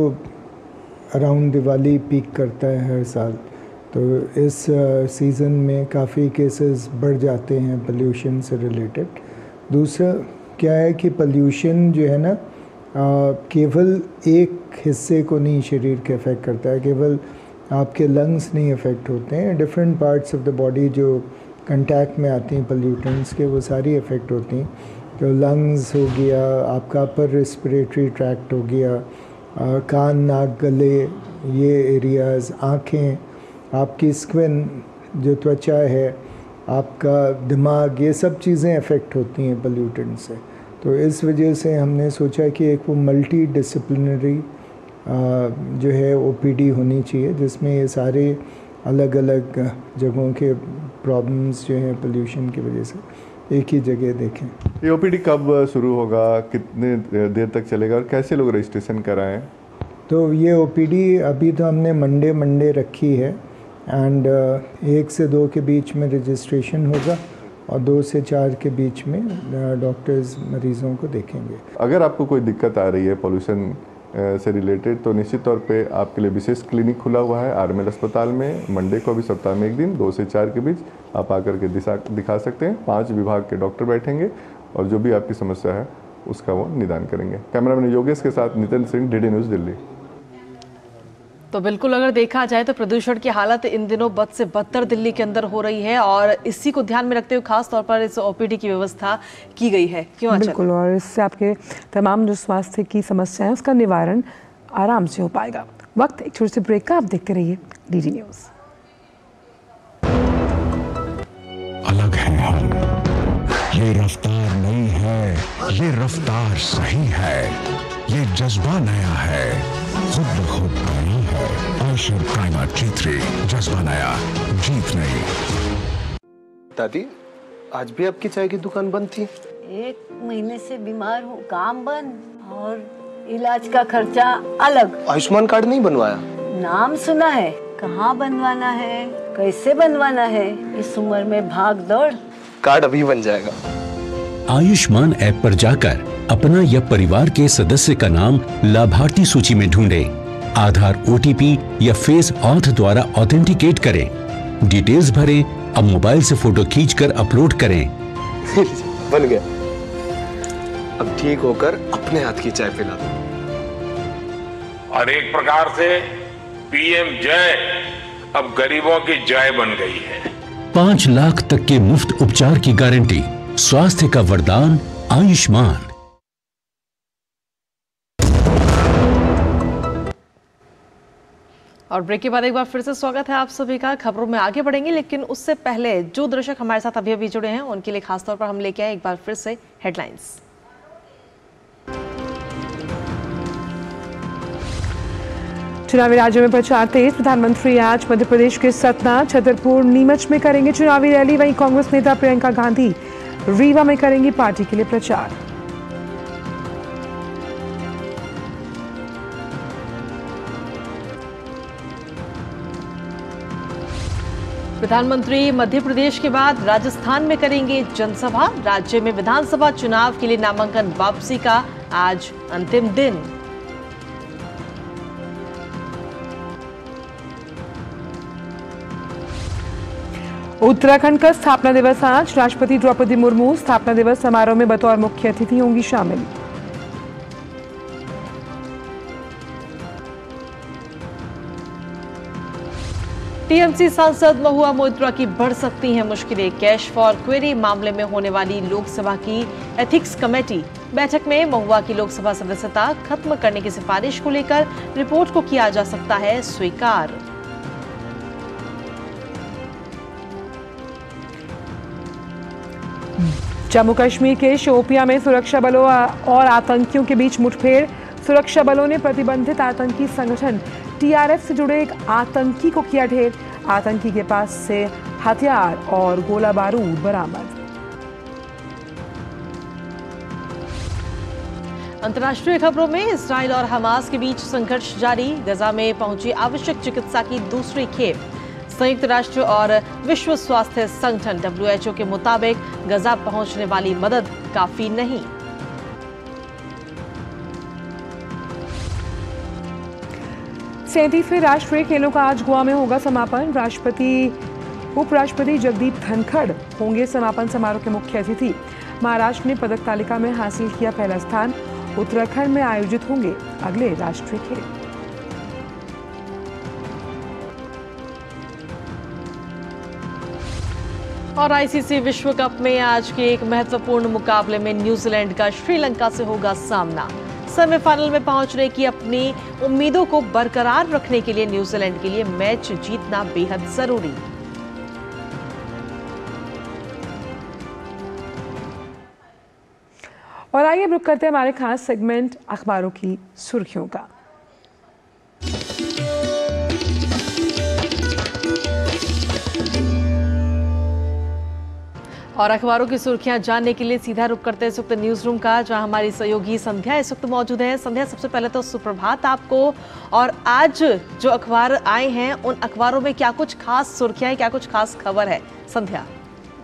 अराउंड दिवाली पीक करता है हर साल, तो इस सीज़न में काफ़ी केसेस बढ़ जाते हैं पोल्यूशन से रिलेटेड। दूसरा क्या है कि पोल्यूशन जो है ना केवल एक हिस्से को नहीं शरीर के अफेक्ट करता है, केवल आपके लंग्स नहीं अफेक्ट होते हैं, different parts of the body जो कंटैक्ट में आती हैं पोल्यूटेंट्स के, वो सारी अफेक्ट होती हैं। तो लंग्स हो गया, आपका अपर रेस्पिरेटरी ट्रैक्ट हो गया, कान नाक गले ये एरियाज़, आँखें, आपकी स्किन जो त्वचा है, आपका दिमाग, ये सब चीज़ें अफेक्ट होती हैं पोल्यूटेंट से। तो इस वजह से हमने सोचा कि एक वो मल्टी डिसिप्लिनरी जो है OPD होनी चाहिए, जिसमें ये सारे अलग अलग जगहों के प्रॉब्लम्स जो हैं पोल्यूशन की वजह से एक ही जगह देखें। ये OPD कब शुरू होगा, कितने देर तक चलेगा और कैसे लोग रजिस्ट्रेशन कराएं? तो ये OPD अभी तो हमने मंडे रखी है एंड 1 से 2 के बीच में रजिस्ट्रेशन होगा और 2 से 4 के बीच में डॉक्टर्स मरीज़ों को देखेंगे। अगर आपको कोई दिक्कत आ रही है पॉल्यूशन से रिलेटेड तो निश्चित तौर पे आपके लिए विशेष क्लिनिक खुला हुआ है RML अस्पताल में। मंडे को भी सप्ताह में एक दिन 2 से 4 के बीच आप आकर के दिखा सकते हैं। 5 विभाग के डॉक्टर बैठेंगे और जो भी आपकी समस्या है उसका वो निदान करेंगे। कैमरामैन योगेश के साथ नितिन सिंह, DD न्यूज़, दिल्ली। तो बिल्कुल अगर देखा जाए तो प्रदूषण की हालत इन दिनों बद से बदतर दिल्ली के अंदर हो रही है और इसी को ध्यान में रखते हुए खास तौर पर इस OPD की व्यवस्था की गई है। क्यों? बिल्कुल, और इससे आपके तमाम जो स्वास्थ्य की समस्याएं उसका निवारण आराम से हो पाएगा। वक्त एक छोटे से ब्रेक का, आप देखते रहिए DD न्यूज़। अलग है हम, ये रफ्तार नहीं है, ये रफ्तार सही है, ये जज्बा नया है, खुद ब खुद नया है। आयशर प्राइमर G3, जज्बा नया, जीत नहीं। दादी, आज भी आपकी चाय की दुकान बंद थी? 1 महीने से बीमार हूँ, काम बंद और इलाज का खर्चा अलग। आयुष्मान कार्ड नहीं बनवाया? नाम सुना है, कहाँ बनवाना है, कैसे बनवाना है, इस उम्र में भाग दौड़। कार्ड अभी बन जाएगा। आयुष्मान ऐप पर जाकर अपना या परिवार के सदस्य का नाम लाभार्थी सूची में ढूंढें। आधार, OTP या फेस ऑथ द्वारा ऑथेंटिकेट करें। डिटेल्स भरें। अब मोबाइल से फोटो खींचकर अपलोड करें। बन गया। अब ठीक होकर अपने हाथ की चाय पिला दो। और एक प्रकार से PM जय अब गरीबों की जय बन गई है। 5 लाख तक के मुफ्त उपचार की गारंटी। स्वास्थ्य का वरदान आयुष्मान। और ब्रेक के बाद एक बार फिर से स्वागत है आप सभी का। खबरों में आगे बढ़ेंगे, लेकिन उससे पहले जो दर्शक हमारे साथ अभी अभी जुड़े हैं उनके लिए खासतौर पर हम लेके आए एक बार फिर से हेडलाइंस। चुनावी राज्यों में प्रचार तेज। प्रधानमंत्री आज मध्य प्रदेश के सतना, छतरपुर, नीमच में करेंगे चुनावी रैली। वहीं कांग्रेस नेता प्रियंका गांधी रीवा में करेंगी पार्टी के लिए प्रचार। प्रधानमंत्री मध्य प्रदेश के बाद राजस्थान में करेंगे जनसभा। राज्य में विधानसभा चुनाव के लिए नामांकन वापसी का आज अंतिम दिन। उत्तराखंड का स्थापना दिवस आज। राष्ट्रपति द्रौपदी मुर्मू स्थापना दिवस समारोह में बतौर मुख्य अतिथि होंगी शामिल। टीएमसी सांसद महुआ मोइत्रा की बढ़ सकती हैं मुश्किलें। कैश फॉर क्वेरी मामले में होने वाली लोकसभा की एथिक्स कमेटी बैठक में महुआ की लोकसभा सदस्यता खत्म करने की सिफारिश को लेकर रिपोर्ट को किया जा सकता है स्वीकार। जम्मू कश्मीर के शोपियां में सुरक्षा बलों और आतंकियों के बीच मुठभेड़। सुरक्षा बलों ने प्रतिबंधित आतंकी संगठन TRF से जुड़े एक आतंकी को किया ढेर। आतंकी के पास से हथियार और गोला बारूद बरामद। अंतर्राष्ट्रीय खबरों में इस्राइल और हमास के बीच संघर्ष जारी। गजा में पहुंची आवश्यक चिकित्सा की दूसरी खेप। संयुक्त राष्ट्र और विश्व स्वास्थ्य संगठन WHO के मुताबिक गजा पहुंचने वाली मदद काफी नहीं। सैंतीसवें राष्ट्रीय खेलों का आज गोवा में होगा समापन। उपराष्ट्रपति जगदीप धनखड़ होंगे समापन समारोह के मुख्य अतिथि। महाराष्ट्र ने पदक तालिका में हासिल किया पहला स्थान। उत्तराखंड में आयोजित होंगे अगले राष्ट्रीय खेल। और ICC विश्व कप में आज के एक महत्वपूर्ण मुकाबले में न्यूजीलैंड का श्रीलंका से होगा सामना। सेमीफाइनल में पहुंचने की अपनी उम्मीदों को बरकरार रखने के लिए न्यूजीलैंड के लिए मैच जीतना बेहद जरूरी। और आइए रुक करते हैं हमारे खास सेगमेंट अखबारों की सुर्खियों का। और अखबारों की सुर्खियां जानने के लिए सीधा रुक करते हैं इस वक्त न्यूज रूम का, जहां हमारी सहयोगी संध्या इस वक्त मौजूद है। संध्या, सबसे पहले तो सुप्रभात आपको। और आज जो अखबार आए हैं उन अखबारों में क्या कुछ खास सुर्खियां, क्या कुछ खास खबर है संध्या?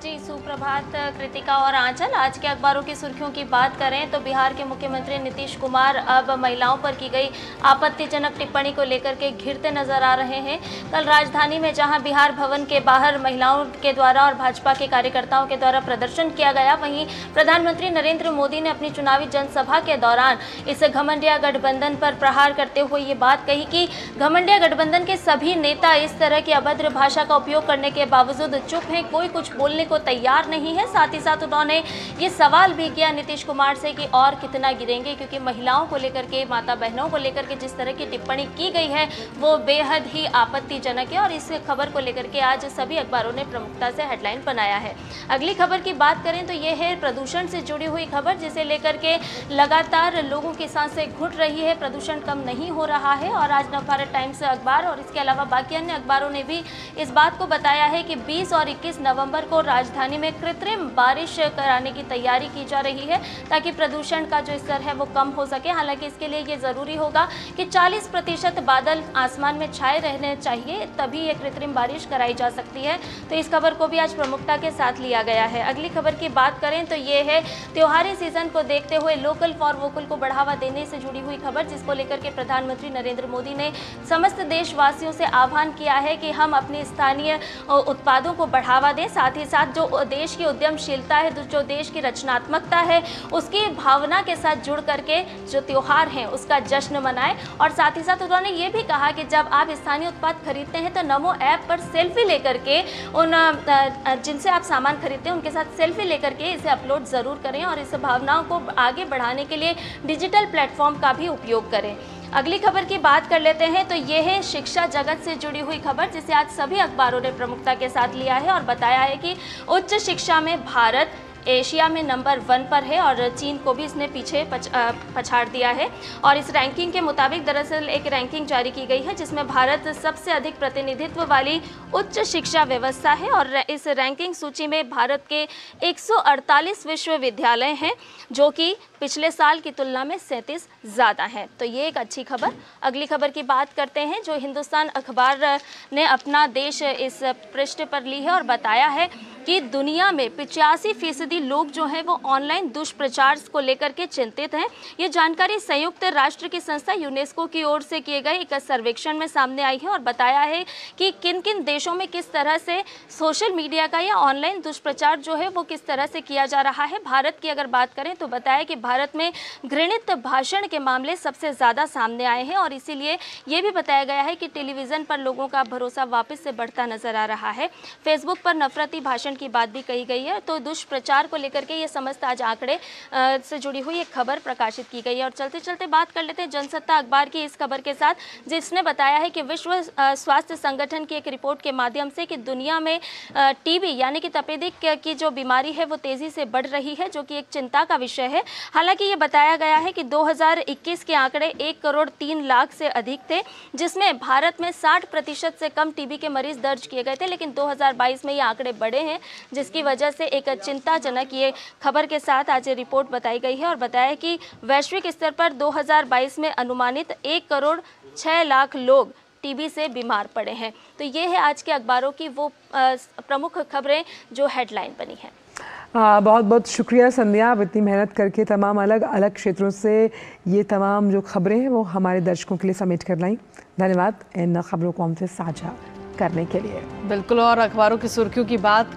जी सुप्रभात कृतिका और आंचल। आज के अखबारों की सुर्खियों की बात करें तो बिहार के मुख्यमंत्री नीतीश कुमार अब महिलाओं पर की गई आपत्तिजनक टिप्पणी को लेकर के घिरते नजर आ रहे हैं। कल राजधानी में जहां बिहार भवन के बाहर महिलाओं के द्वारा और भाजपा के कार्यकर्ताओं के द्वारा प्रदर्शन किया गया, वहीं प्रधानमंत्री नरेंद्र मोदी ने अपनी चुनावी जनसभा के दौरान इस घमंडिया गठबंधन पर प्रहार करते हुए ये बात कही कि घमंडिया गठबंधन के सभी नेता इस तरह की अभद्र भाषा का उपयोग करने के बावजूद चुप हैं, कोई कुछ बोलने को तैयार नहीं है। साथ ही साथ उन्होंने ये सवाल भी किया नीतीश कुमार से कि और कितना गिरेंगे, क्योंकि महिलाओं को लेकर के, माता बहनों को लेकर के जिस तरह की टिप्पणी की गई है वो बेहद ही आपत्तिजनक है। और इस खबर को लेकर के आज सभी अखबारों ने प्रमुखता से हेडलाइन बनाया है। अगली खबर की बात करें तो ये है प्रदूषण से जुड़ी हुई खबर, जिसे लेकर के लगातार लोगों की सांसें घुट रही है। प्रदूषण कम नहीं हो रहा है और आज नवभारत टाइम्स अखबार और इसके अलावा बाकी अन्य अखबारों ने भी इस बात को बताया है कि 20 और 21 नवंबर को राजधानी राजधानी में कृत्रिम बारिश कराने की तैयारी की जा रही है ताकि प्रदूषण का जो स्तर है वो कम हो सके। हालांकि इसके लिए ये ज़रूरी होगा कि 40% बादल आसमान में छाए रहने चाहिए, तभी ये कृत्रिम बारिश कराई जा सकती है। तो इस खबर को भी आज प्रमुखता के साथ लिया गया है। अगली खबर की बात करें तो ये है त्योहारी सीजन को देखते हुए लोकल फॉर वोकल को बढ़ावा देने से जुड़ी हुई खबर, जिसको लेकर के प्रधानमंत्री नरेंद्र मोदी ने समस्त देशवासियों से आह्वान किया है कि हम अपने स्थानीय उत्पादों को बढ़ावा दें। साथ ही साथ जो देश की उद्यमशीलता है, जो देश की रचनात्मकता है, उसकी भावना के साथ जुड़ करके जो त्योहार हैं उसका जश्न मनाएं। और साथ ही साथ उन्होंने ये भी कहा कि जब आप स्थानीय उत्पाद खरीदते हैं तो नमो ऐप पर सेल्फी लेकर के उन जिनसे आप सामान खरीदते हैं उनके साथ सेल्फी लेकर के इसे अपलोड ज़रूर करें और इस भावनाओं को आगे बढ़ाने के लिए डिजिटल प्लेटफॉर्म का भी उपयोग करें। अगली खबर की बात कर लेते हैं तो ये है शिक्षा जगत से जुड़ी हुई खबर, जिसे आज सभी अखबारों ने प्रमुखता के साथ लिया है और बताया है कि उच्च शिक्षा में भारत एशिया में नंबर 1 पर है और चीन को भी इसने पीछे पछाड़ दिया है। और इस रैंकिंग के मुताबिक दरअसल एक रैंकिंग जारी की गई है जिसमें भारत सबसे अधिक प्रतिनिधित्व वाली उच्च शिक्षा व्यवस्था है और इस रैंकिंग सूची में भारत के 148 विश्वविद्यालय हैं, जो कि पिछले साल की तुलना में 37 ज़्यादा हैं। तो ये एक अच्छी खबर। अगली खबर की बात करते हैं जो हिंदुस्तान अखबार ने अपना देश इस पृष्ठ पर ली है और बताया है कि दुनिया में 85% लोग जो हैं वो ऑनलाइन दुष्प्रचार को लेकर के चिंतित हैं। ये जानकारी संयुक्त राष्ट्र की संस्था यूनेस्को की ओर से किए गए एक सर्वेक्षण में सामने आई है और बताया है कि किन किन देशों में किस तरह से सोशल मीडिया का या ऑनलाइन दुष्प्रचार जो है वो किस तरह से किया जा रहा है। भारत की अगर बात करें तो बताया कि भारत में घृणित भाषण के मामले सबसे ज़्यादा सामने आए हैं और इसीलिए ये भी बताया गया है कि टेलीविज़न पर लोगों का भरोसा वापस से बढ़ता नजर आ रहा है। फेसबुक पर नफरती भाषण की बात भी कही गई है। तो दुष्प्रचार को लेकर के ये समस्त आज आंकड़े से जुड़ी हुई एक खबर प्रकाशित की गई है। और चलते चलते बात कर लेते हैं जनसत्ता अखबार की इस खबर के साथ, जिसने बताया है कि विश्व स्वास्थ्य संगठन की एक रिपोर्ट के माध्यम से कि दुनिया में टीबी यानी कि तपेदिक की जो बीमारी है वो तेज़ी से बढ़ रही है, जो कि एक चिंता का विषय है। हालांकि ये बताया गया है कि 2021 के आंकड़े 1,03,00,000 से अधिक थे, जिसमें भारत में 60% से कम टीबी के मरीज दर्ज किए गए थे। लेकिन 2022 में ये आंकड़े बढ़े हैं, जिसकी वजह से एक चिंताजनक ये खबर के साथ आज रिपोर्ट बताई गई है और बताया कि वैश्विक स्तर पर 2022 में अनुमानित 1,06,00,000 लोग टीबी से बीमार पड़े हैं। तो ये है आज के अखबारों की वो प्रमुख खबरें जो हेडलाइन बनी है। बहुत बहुत शुक्रिया संध्या, आप इतनी मेहनत करके तमाम अलग अलग क्षेत्रों से ये तमाम जो खबरें हैं वो हमारे दर्शकों के लिए समेट कर लाई। धन्यवाद इन खबरों को हमसे साझा करने के लिए। बिल्कुल। और अखबारों की सुर्खियों की बात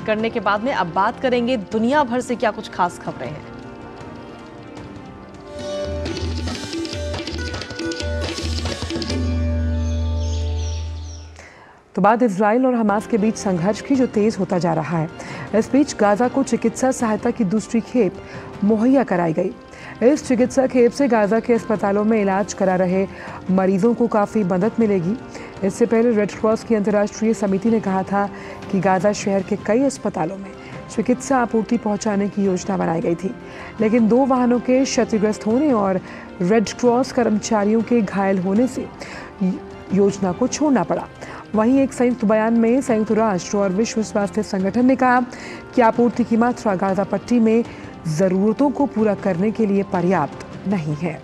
करने के बाद में अब बात करेंगे दुनिया भर से क्या कुछ खास खबरें हैं। तो बात इजराइल और हमास के बीच संघर्ष की जो तेज होता जा रहा है। इस बीच गाजा को चिकित्सा सहायता की दूसरी खेप मुहैया कराई गई। इस चिकित्सा खेप से गाजा के अस्पतालों में इलाज करा रहे मरीजों को काफ़ी मदद मिलेगी। इससे पहले रेड क्रॉस की अंतर्राष्ट्रीय समिति ने कहा था कि गाजा शहर के कई अस्पतालों में चिकित्सा आपूर्ति पहुंचाने की योजना बनाई गई थी, लेकिन 2 वाहनों के क्षतिग्रस्त होने और रेड क्रॉस कर्मचारियों के घायल होने से योजना को छोड़ना पड़ा। वहीं एक संयुक्त बयान में संयुक्त राष्ट्र और विश्व स्वास्थ्य संगठन ने कहा कि आपूर्ति की मात्रा गाजा पट्टी में ज़रूरतों को पूरा करने के लिए पर्याप्त नहीं है।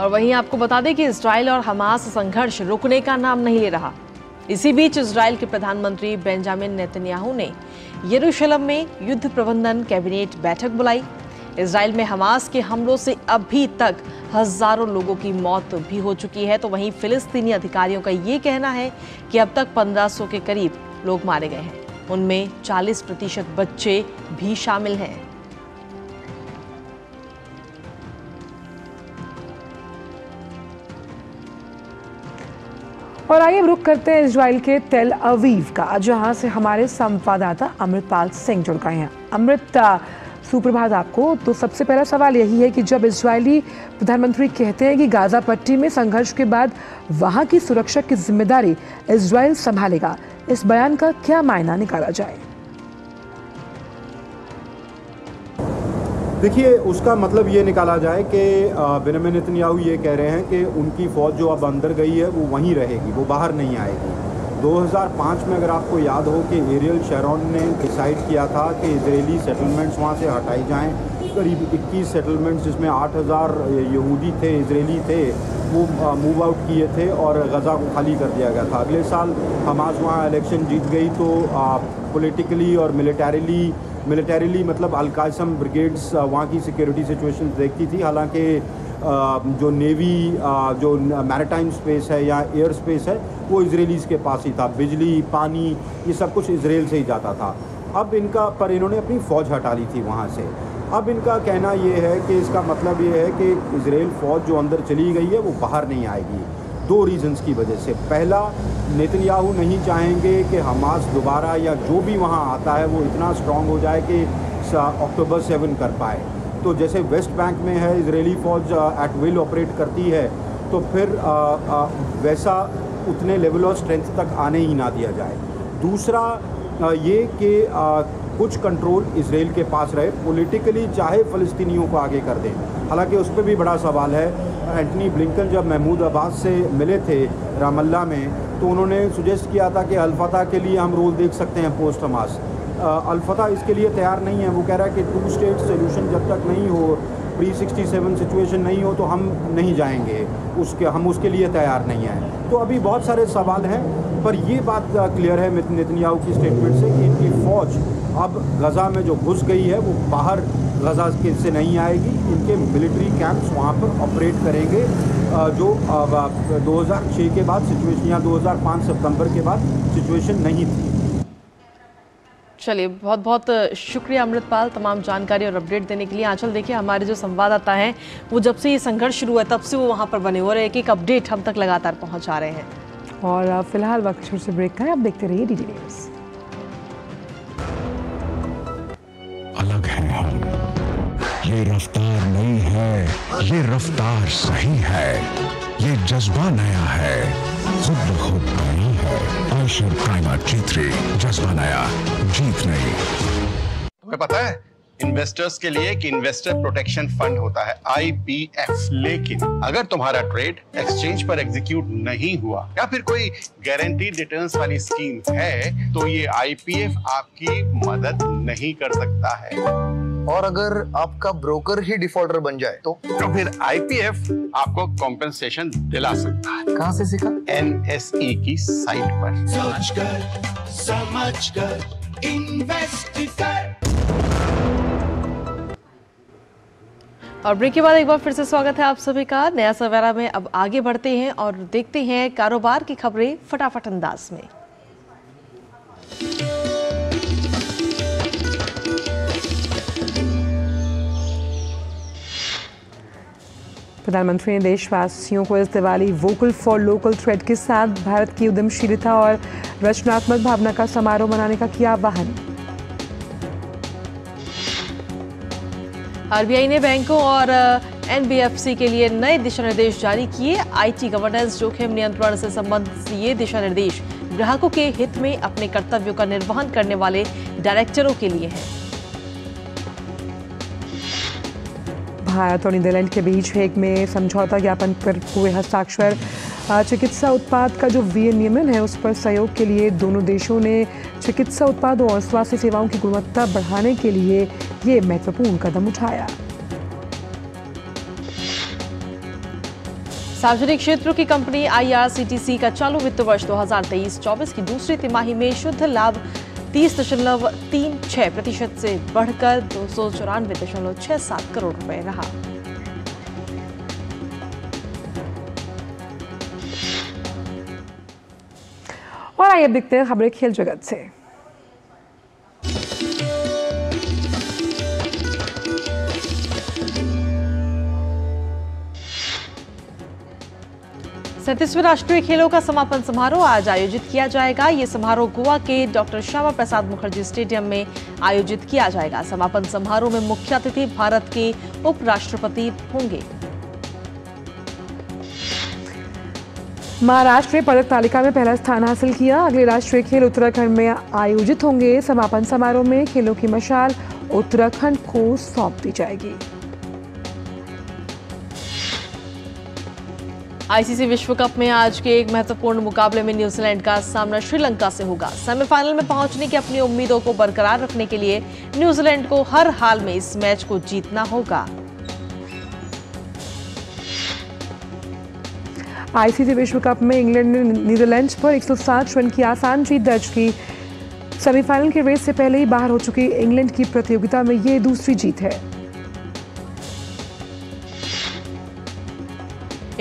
और वहीं आपको बता दें कि इजराइल और हमास संघर्ष रुकने का नाम नहीं ले रहा। इसी बीच इजराइल के प्रधानमंत्री बेंजामिन नेतन्याहू ने यरूशलेम में युद्ध प्रबंधन कैबिनेट बैठक बुलाई। इजराइल में हमास के हमलों से अभी तक हजारों लोगों की मौत भी हो चुकी है। तो वहीं फिलिस्तीनी अधिकारियों का ये कहना है कि अब तक 1500 के करीब लोग मारे गए हैं, उनमें 40% बच्चे भी शामिल हैं। और आइए रुख करते हैं इजराइल के तेल अवीव का, जहां से हमारे संवाददाता अमृतपाल सिंह जुड़ गए हैं। अमृत, सुप्रभात आपको। तो सबसे पहला सवाल यही है कि जब इजरायली प्रधानमंत्री कहते हैं कि गाजा पट्टी में संघर्ष के बाद वहां की सुरक्षा की जिम्मेदारी इजराइल संभालेगा, इस बयान का क्या मायना निकाला जाए? देखिए, उसका मतलब ये निकाला जाए कि बेंजामिन नेतन्याहू ये कह रहे हैं कि उनकी फौज जो अब अंदर गई है वो वहीं रहेगी, वो बाहर नहीं आएगी। 2005 में अगर आपको याद हो कि एरियल शेरॉन ने डिसाइड किया था कि इजरायली सेटलमेंट्स वहाँ से हटाई जाएं। करीब 21 सेटलमेंट्स जिसमें 8000 यहूदी थे, इजरायली थे, वो मूव आउट किए थे और गज़ा को खाली कर दिया गया था। अगले साल हमास वहाँ इलेक्शन जीत गई तो पॉलिटिकली और मिलिटरीली मतलब अल-कासम ब्रिगेड्स वहाँ की सिक्योरिटी सिचुएशन देखती थी। हालांकि जो नेवी जो मैरिटाइम स्पेस है या एयर स्पेस है वो इजरायलीज़ के पास ही था। बिजली, पानी, ये सब कुछ इजराइल से ही जाता था। अब इन्होंने अपनी फ़ौज हटा ली थी वहाँ से। अब इनका कहना ये है कि इसका मतलब ये है कि इजराइल फ़ौज जो अंदर चली गई है वो बाहर नहीं आएगी। 2 रीज़न्स की वजह से। पहला, नेतन्याहू नहीं चाहेंगे कि हमास दोबारा या जो भी वहाँ आता है वो इतना स्ट्रॉन्ग हो जाए कि अक्टूबर 7 कर पाए। तो जैसे वेस्ट बैंक में है इजरायली फ़ौज एट विल ऑपरेट करती है, तो फिर वैसा उतने लेवल ऑफ स्ट्रेंथ तक आने ही ना दिया जाए। दूसरा ये कि कुछ कंट्रोल इजराइल के पास रहे पॉलिटिकली, चाहे फ़लस्तीनियों को आगे कर दें। हालांकि उस पर भी बड़ा सवाल है। एंटनी ब्लिंकन जब महमूद अब्बास से मिले थे रामल्ला में, तो उन्होंने सुजेस्ट किया था कि अल-फतह के लिए हम रोल देख सकते हैं पोस्ट हमास। अल-फतह इसके लिए तैयार नहीं है। वो कह रहा है कि 2 स्टेट सोल्यूशन जब तक नहीं हो, प्री-67 सिचुएशन नहीं हो, तो हम नहीं जाएंगे, हम उसके लिए तैयार नहीं हैं। तो अभी बहुत सारे सवाल हैं, पर ये बात क्लियर है नेतन्याहू की स्टेटमेंट से कि इनकी फ़ौज अब गज़ा में जो घुस गई है वो बाहर गज़ा से नहीं आएगी। इनके मिलिट्री कैंप्स वहाँ पर ऑपरेट करेंगे, जो 2006 के बाद सिचुएशन या 2005 सितंबर के बाद सिचुएशन नहीं थी। चलिए, बहुत बहुत शुक्रिया अमृतपाल तमाम जानकारी और अपडेट देने के लिए। आंचल, देखिए हमारे जो संवाददाता हैं वो जब से ये संघर्ष शुरू है तब से वो वहाँ पर बने हुए और एक अपडेट हम तक लगातार पहुँचा रहे हैं। और फिलहाल वक्त छोटे से ब्रेक का है, अब देखते रहिए डीडी न्यूज़। अलग है हम, ये रफ्तार नहीं है, ये रफ्तार सही है, ये जज्बा नया है, खुद ब खुद नया है। आयशर प्राइमर G3, जज्बा नया, जीत नहीं। तुम्हें पता है इन्वेस्टर्स के लिए कि इन्वेस्टर प्रोटेक्शन फंड होता है IPF, लेकिन अगर तुम्हारा ट्रेड एक्सचेंज पर एग्जीक्यूट नहीं हुआ या फिर कोई गारंटीड रिटर्न्स वाली स्कीम है तो ये IPF आपकी मदद नहीं कर सकता है। और अगर आपका ब्रोकर ही डिफॉल्टर बन जाए तो फिर IPF आपको कॉम्पेंसेशन दिला सकता है। कहाँ से सीखा? NSE की साइट पर। सोचकर समझकर इन्वेस्ट कर। और ब्रेक के बाद एक बार फिर से स्वागत है आप सभी का नया सवेरा में। अब आगे बढ़ते हैं और देखते हैं कारोबार की खबरें फटाफट अंदाज में। प्रधानमंत्री ने देशवासियों को इस Diwali vocal for local thread के साथ भारत की उद्यमशीलता और रचनात्मक भावना का समारोह मनाने का किया आह्वान। आरबीआई ने बैंकों और एनबीएफसी के लिए नए दिशा निर्देश जारी किए। आईटी गवर्नेंस जोखिम नियंत्रण से संबंधित ये दिशा निर्देश ग्राहकों के हित में अपने कर्तव्यों का निर्वहन करने वाले डायरेक्टरों के लिए हैं। भारत और नीदरलैंड के बीच हेग में समझौता ज्ञापन पर हुए हस्ताक्षर। चिकित्सा उत्पाद का जो विनियमन है उस पर सहयोग के लिए दोनों देशों ने चिकित्सा उत्पादों और स्वास्थ्य सेवाओं की गुणवत्ता बढ़ाने के लिए ये महत्वपूर्ण कदम उठाया। सार्वजनिक क्षेत्र की कंपनी IRCTC का चालू वित्त वर्ष 2023-24 की दूसरी तिमाही में शुद्ध लाभ 30.36% से बढ़कर 294.67 करोड़ रुपए रहा। और आइए देखते हैं खबरें खेल जगत से। सैंतीसवें राष्ट्रीय खेलों का समापन समारोह आज आयोजित किया जाएगा। ये समारोह गोवा के डॉक्टर श्यामा प्रसाद मुखर्जी स्टेडियम में आयोजित किया जाएगा। समापन समारोह में मुख्य अतिथि भारत के उपराष्ट्रपति होंगे। महाराष्ट्र ने पदक तालिका में पहला स्थान हासिल किया। अगले राष्ट्रीय खेल उत्तराखंड में आयोजित होंगे। समापन समारोह में खेलों की मशाल उत्तराखंड को सौंप दी जाएगी। आईसीसी विश्व कप में आज के एक महत्वपूर्ण मुकाबले में न्यूजीलैंड का सामना श्रीलंका से होगा। सेमीफाइनल में पहुंचने की अपनी उम्मीदों को बरकरार रखने के लिए न्यूजीलैंड को हर हाल में इस मैच को जीतना होगा। आईसीसी विश्व कप में इंग्लैंड ने नीदरलैंड्स पर 160 रन की आसान जीत दर्ज की। सेमीफाइनल के रेस से पहले ही बाहर हो चुकी इंग्लैंड की प्रतियोगिता में ये दूसरी जीत है।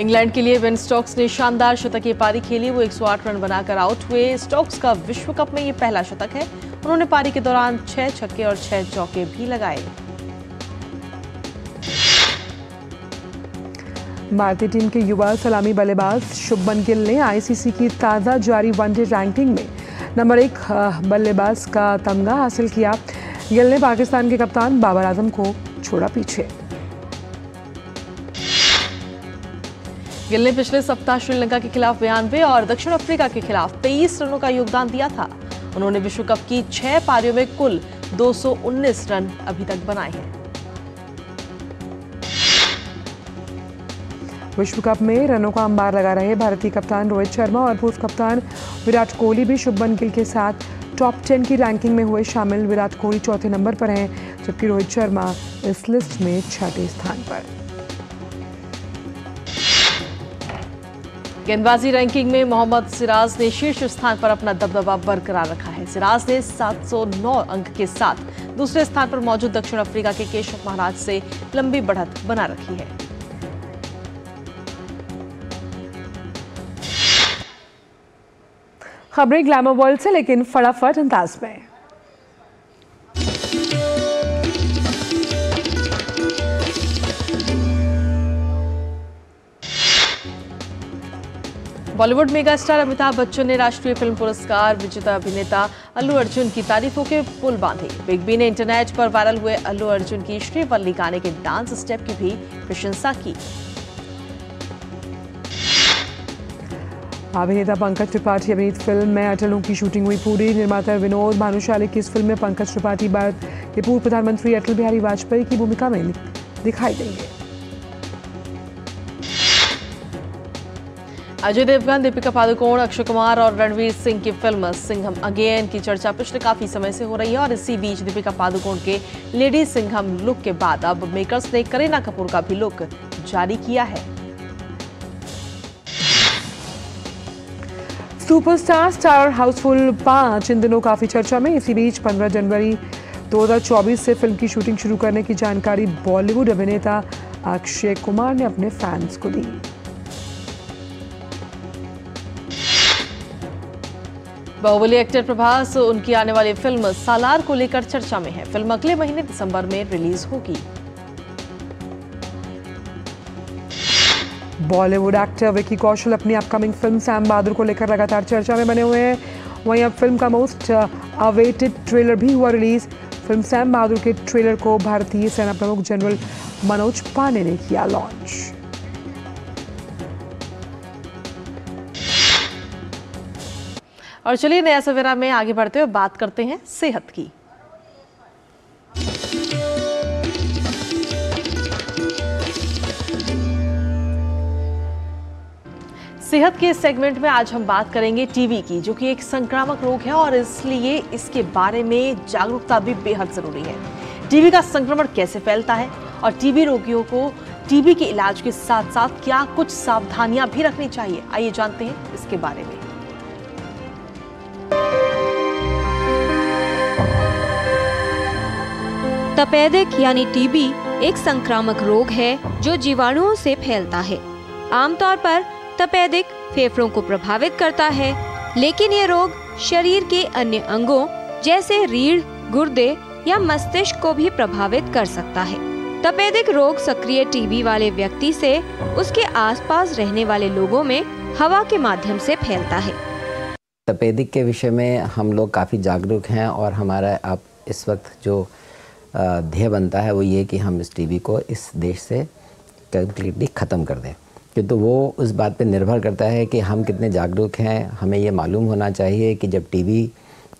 इंग्लैंड के लिए बेन स्टोक्स ने शानदार शतकीय पारी खेली। वो 108 रन बनाकर आउट हुए। स्टोक्स का विश्व कप में ये पहला शतक है। उन्होंने पारी के दौरान 6 छक्के और 6 चौके भी लगाए। भारतीय टीम के युवा सलामी बल्लेबाज शुभमन गिल ने आईसीसी की ताज़ा जारी वनडे रैंकिंग में नंबर 1 बल्लेबाज का तमगा हासिल किया। गिल ने पाकिस्तान के कप्तान बाबर आजम को छोड़ा पीछे। गिल ने पिछले सप्ताह श्रीलंका के खिलाफ 92 और दक्षिण अफ्रीका के खिलाफ 23 रनों का योगदान दिया था। उन्होंने विश्व कप की 6 पारियों में कुल 219 रन अभी तक बनाए हैं। विश्व कप में रनों का अंबार लगा रहे भारतीय कप्तान रोहित शर्मा और पूर्व कप्तान विराट कोहली भी शुभमन गिल के साथ टॉप 10 की रैंकिंग में हुए शामिल। विराट कोहली चौथे नंबर पर हैं, जबकि रोहित शर्मा इस लिस्ट में 6ठे स्थान पर। गेंदबाजी रैंकिंग में मोहम्मद सिराज ने शीर्ष स्थान पर अपना दबदबा बरकरार रखा है। सिराज ने 709 अंक के साथ दूसरे स्थान पर मौजूद दक्षिण अफ्रीका के केशव महाराज से लंबी बढ़त बना रखी है। खबरें ग्लैमर वर्ल्ड से, लेकिन फटाफट अंदाज में। बॉलीवुड मेगा स्टार अमिताभ बच्चन ने राष्ट्रीय फिल्म पुरस्कार विजेता अभिनेता अल्लू अर्जुन की तारीफों के पुल बांधे। बिग बी ने इंटरनेट पर वायरल हुए अल्लू अर्जुन की श्रीवल्ली गाने के डांस स्टेप की भी प्रशंसा की। अभिनेता पंकज त्रिपाठी अभिनीत फिल्म मैं अटल हूं की शूटिंग हुई पूरी। निर्माता विनोद भानुशाली की इस फिल्म में पंकज त्रिपाठी भारत के पूर्व प्रधानमंत्री अटल बिहारी वाजपेयी की भूमिका में दिखाई देंगे। अजय देवगन, दीपिका पादुकोण, अक्षय कुमार और रणवीर सिंह की फिल्म सिंघम अगेन की चर्चा पिछले काफी समय से हो रही है और इसी बीच दीपिका पादुकोण के लेडी सिंघम लुक के बाद अब मेकर्स ने करीना कपूर का भी लुक जारी किया है। सुपरस्टार स्टार हाउसफुल 5 इन दिनों काफी चर्चा में। इसी बीच 15 जनवरी 2024 से फिल्म की शूटिंग शुरू करने की जानकारी बॉलीवुड अभिनेता अक्षय कुमार ने अपने फैंस को दी। बाहुबली एक्टर प्रभास उनकी आने वाली फिल्म सालार को लेकर चर्चा में है। फिल्म अगले महीने दिसंबर में रिलीज होगी। बॉलीवुड एक्टर विकी कौशल अपनी अपकमिंग फिल्म सैम बहादुर को लेकर लगातार चर्चा में बने हुए हैं। वहीं अब फिल्म का मोस्ट अवेटेड ट्रेलर भी हुआ रिलीज। फिल्म सैम बहादुर के ट्रेलर को भारतीय सेना प्रमुख जनरल मनोज पांडे ने किया लॉन्च। और चलिए नया सवेरा में आगे बढ़ते हुए बात करते हैं सेहत की। सेहत के सेगमेंट में आज हम बात करेंगे टीबी की, जो कि एक संक्रामक रोग है और इसलिए इसके बारे में जागरूकता भी बेहद जरूरी है। टीबी का संक्रमण कैसे फैलता है और टीबी रोगियों को टीबी के इलाज के साथ साथ क्या कुछ सावधानियां भी रखनी चाहिए, आइए जानते हैं इसके बारे में। तपेदिक यानी टीबी एक संक्रामक रोग है जो जीवाणुओं से फैलता है। आमतौर पर तपेदिक फेफड़ों को प्रभावित करता है, लेकिन ये रोग शरीर के अन्य अंगों जैसे रीढ़, गुर्दे या मस्तिष्क को भी प्रभावित कर सकता है। तपेदिक रोग सक्रिय टीबी वाले व्यक्ति से उसके आसपास रहने वाले लोगों में हवा के माध्यम से फैलता है। तपेदिक के विषय में हम लोग काफ़ी जागरूक हैं और हमारा अब इस वक्त जो ध्येय बनता है वो ये कि हम इस टीबी को इस देश से कम्प्लीटली ख़त्म कर दें। तो वो उस बात पे निर्भर करता है कि हम कितने जागरूक हैं। हमें ये मालूम होना चाहिए कि जब टीबी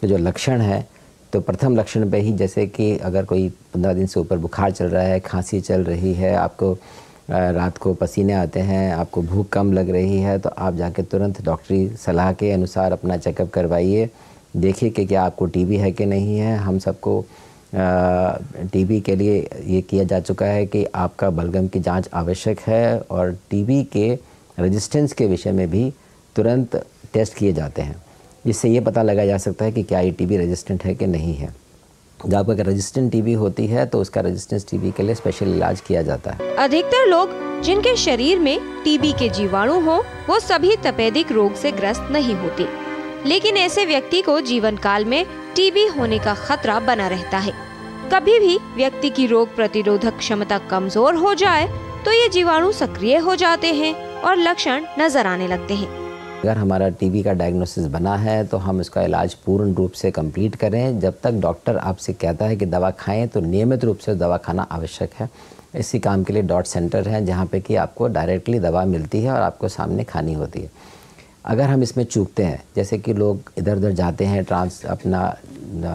के जो लक्षण है तो प्रथम लक्षण पे ही, जैसे कि अगर कोई 15 दिन से ऊपर बुखार चल रहा है, खांसी चल रही है, आपको रात को पसीने आते हैं, आपको भूख कम लग रही है, तो आप जाके तुरंत डॉक्टरी सलाह के अनुसार अपना चेकअप करवाइए। देखिए कि क्या आपको टीबी है कि नहीं है। हम सबको टीबी के लिए ये किया जा चुका है कि आपका बलगम की जांच आवश्यक है, और टीबी के रेजिस्टेंस के विषय में भी तुरंत टेस्ट किए जाते हैं, जिससे ये पता लगाया जा सकता है कि क्या ये टीबी रेजिस्टेंट है कि नहीं है। जब अगर रेजिस्टेंट टीबी होती है तो उसका रेजिस्टेंस टीबी के लिए स्पेशल इलाज किया जाता है। अधिकतर लोग जिनके शरीर में टीबी के जीवाणु हो, वो सभी तपेदिक रोग से ग्रस्त नहीं होते, लेकिन ऐसे व्यक्ति को जीवन काल में टीबी होने का खतरा बना रहता है। कभी भी व्यक्ति की रोग प्रतिरोधक क्षमता कमजोर हो जाए तो ये जीवाणु सक्रिय हो जाते हैं और लक्षण नजर आने लगते हैं। अगर हमारा टीबी का डायग्नोसिस बना है तो हम इसका इलाज पूर्ण रूप से कंप्लीट करें। जब तक डॉक्टर आपसे कहता है कि दवा खाएं तो नियमित रूप से दवा खाना आवश्यक है। इसी काम के लिए डॉट सेंटर है, जहां पे कि आपको डायरेक्टली दवा मिलती है और आपको सामने खानी होती है। अगर हम इसमें चूकते हैं, जैसे कि लोग इधर उधर जाते हैं,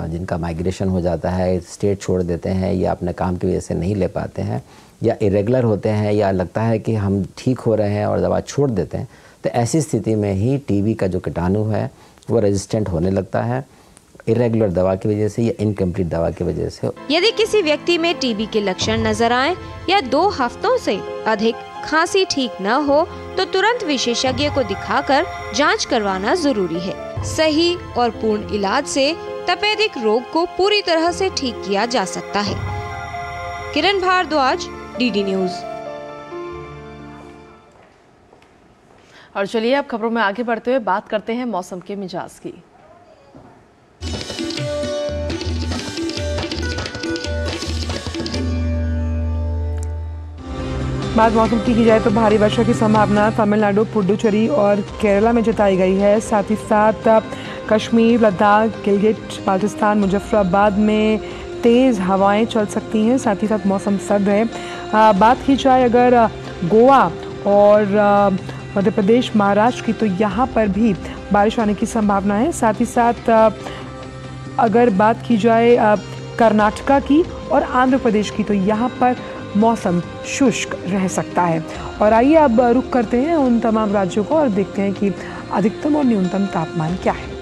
जिनका माइग्रेशन हो जाता है, स्टेट छोड़ देते हैं, या अपने काम की वजह से नहीं ले पाते हैं, या इरेगुलर होते हैं, या लगता है कि हम ठीक हो रहे हैं और दवा छोड़ देते हैं, तो ऐसी स्थिति में ही टीबी का जो कीटाणु है वो रेजिस्टेंट होने लगता है, इरेगुलर दवा की वजह से या इनकम्प्लीट दवा की वजह से। यदि किसी व्यक्ति में टीबी के लक्षण नजर आए या 2 हफ्तों से अधिक खांसी ठीक न हो तो तुरंत विशेषज्ञ को दिखाकर जांच करवाना जरूरी है। सही और पूर्ण इलाज से तपेदिक रोग को पूरी तरह से ठीक किया जा सकता है। किरण भारद्वाज, डीडी न्यूज। और चलिए अब खबरों में आगे बढ़ते हुए बात करते हैं मौसम के मिजाज की। बात मौसम की जाए तो भारी वर्षा की संभावना तमिलनाडु, पुडुचेरी और केरला में जताई गई है। साथ ही साथ कश्मीर, लद्दाख, गिलगिट, बाल्टिस्तान, मुजफ्फराबाद में तेज़ हवाएं चल सकती हैं। साथ ही साथ मौसम सर्द है। बात की जाए अगर गोवा और मध्य प्रदेश, महाराष्ट्र की, तो यहाँ पर भी बारिश आने की संभावना है। साथ ही साथ अगर बात की जाए कर्नाटका की और आंध्र प्रदेश की, तो यहाँ पर मौसम शुष्क रह सकता है। और आइए अब रुक करते हैं उन तमाम राज्यों को और देखते हैं कि अधिकतम और न्यूनतम तापमान क्या है।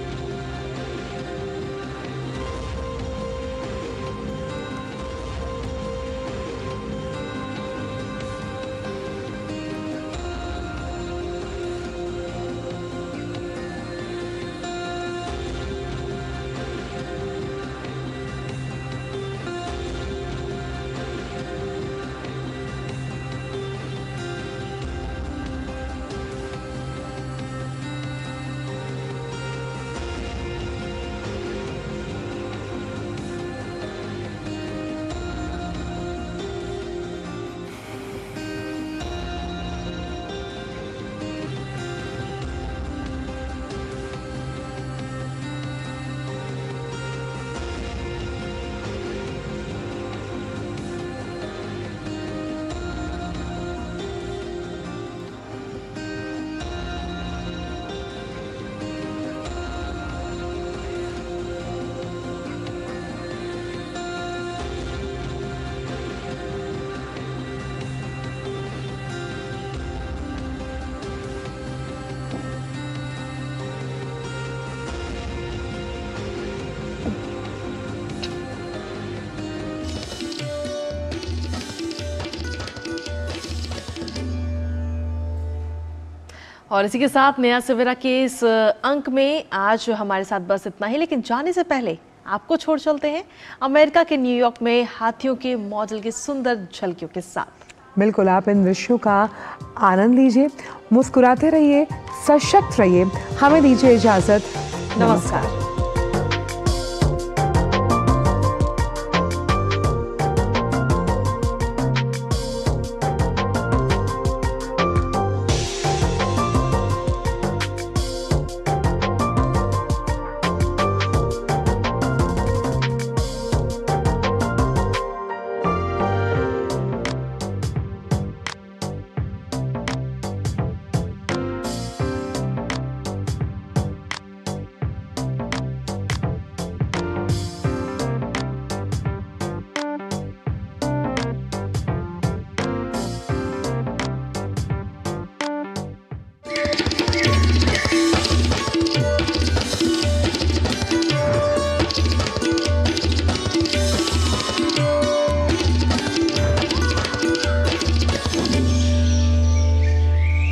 और इसी के साथ नया सवेरा के इस अंक में आज हमारे साथ बस इतना ही। लेकिन जाने से पहले आपको छोड़ चलते हैं अमेरिका के न्यूयॉर्क में हाथियों के मॉडल की सुंदर झलकियों के साथ। बिल्कुल, आप इन दृश्यों का आनंद लीजिए, मुस्कुराते रहिए, सशक्त रहिए। हमें दीजिए इजाजत। नमस्कार।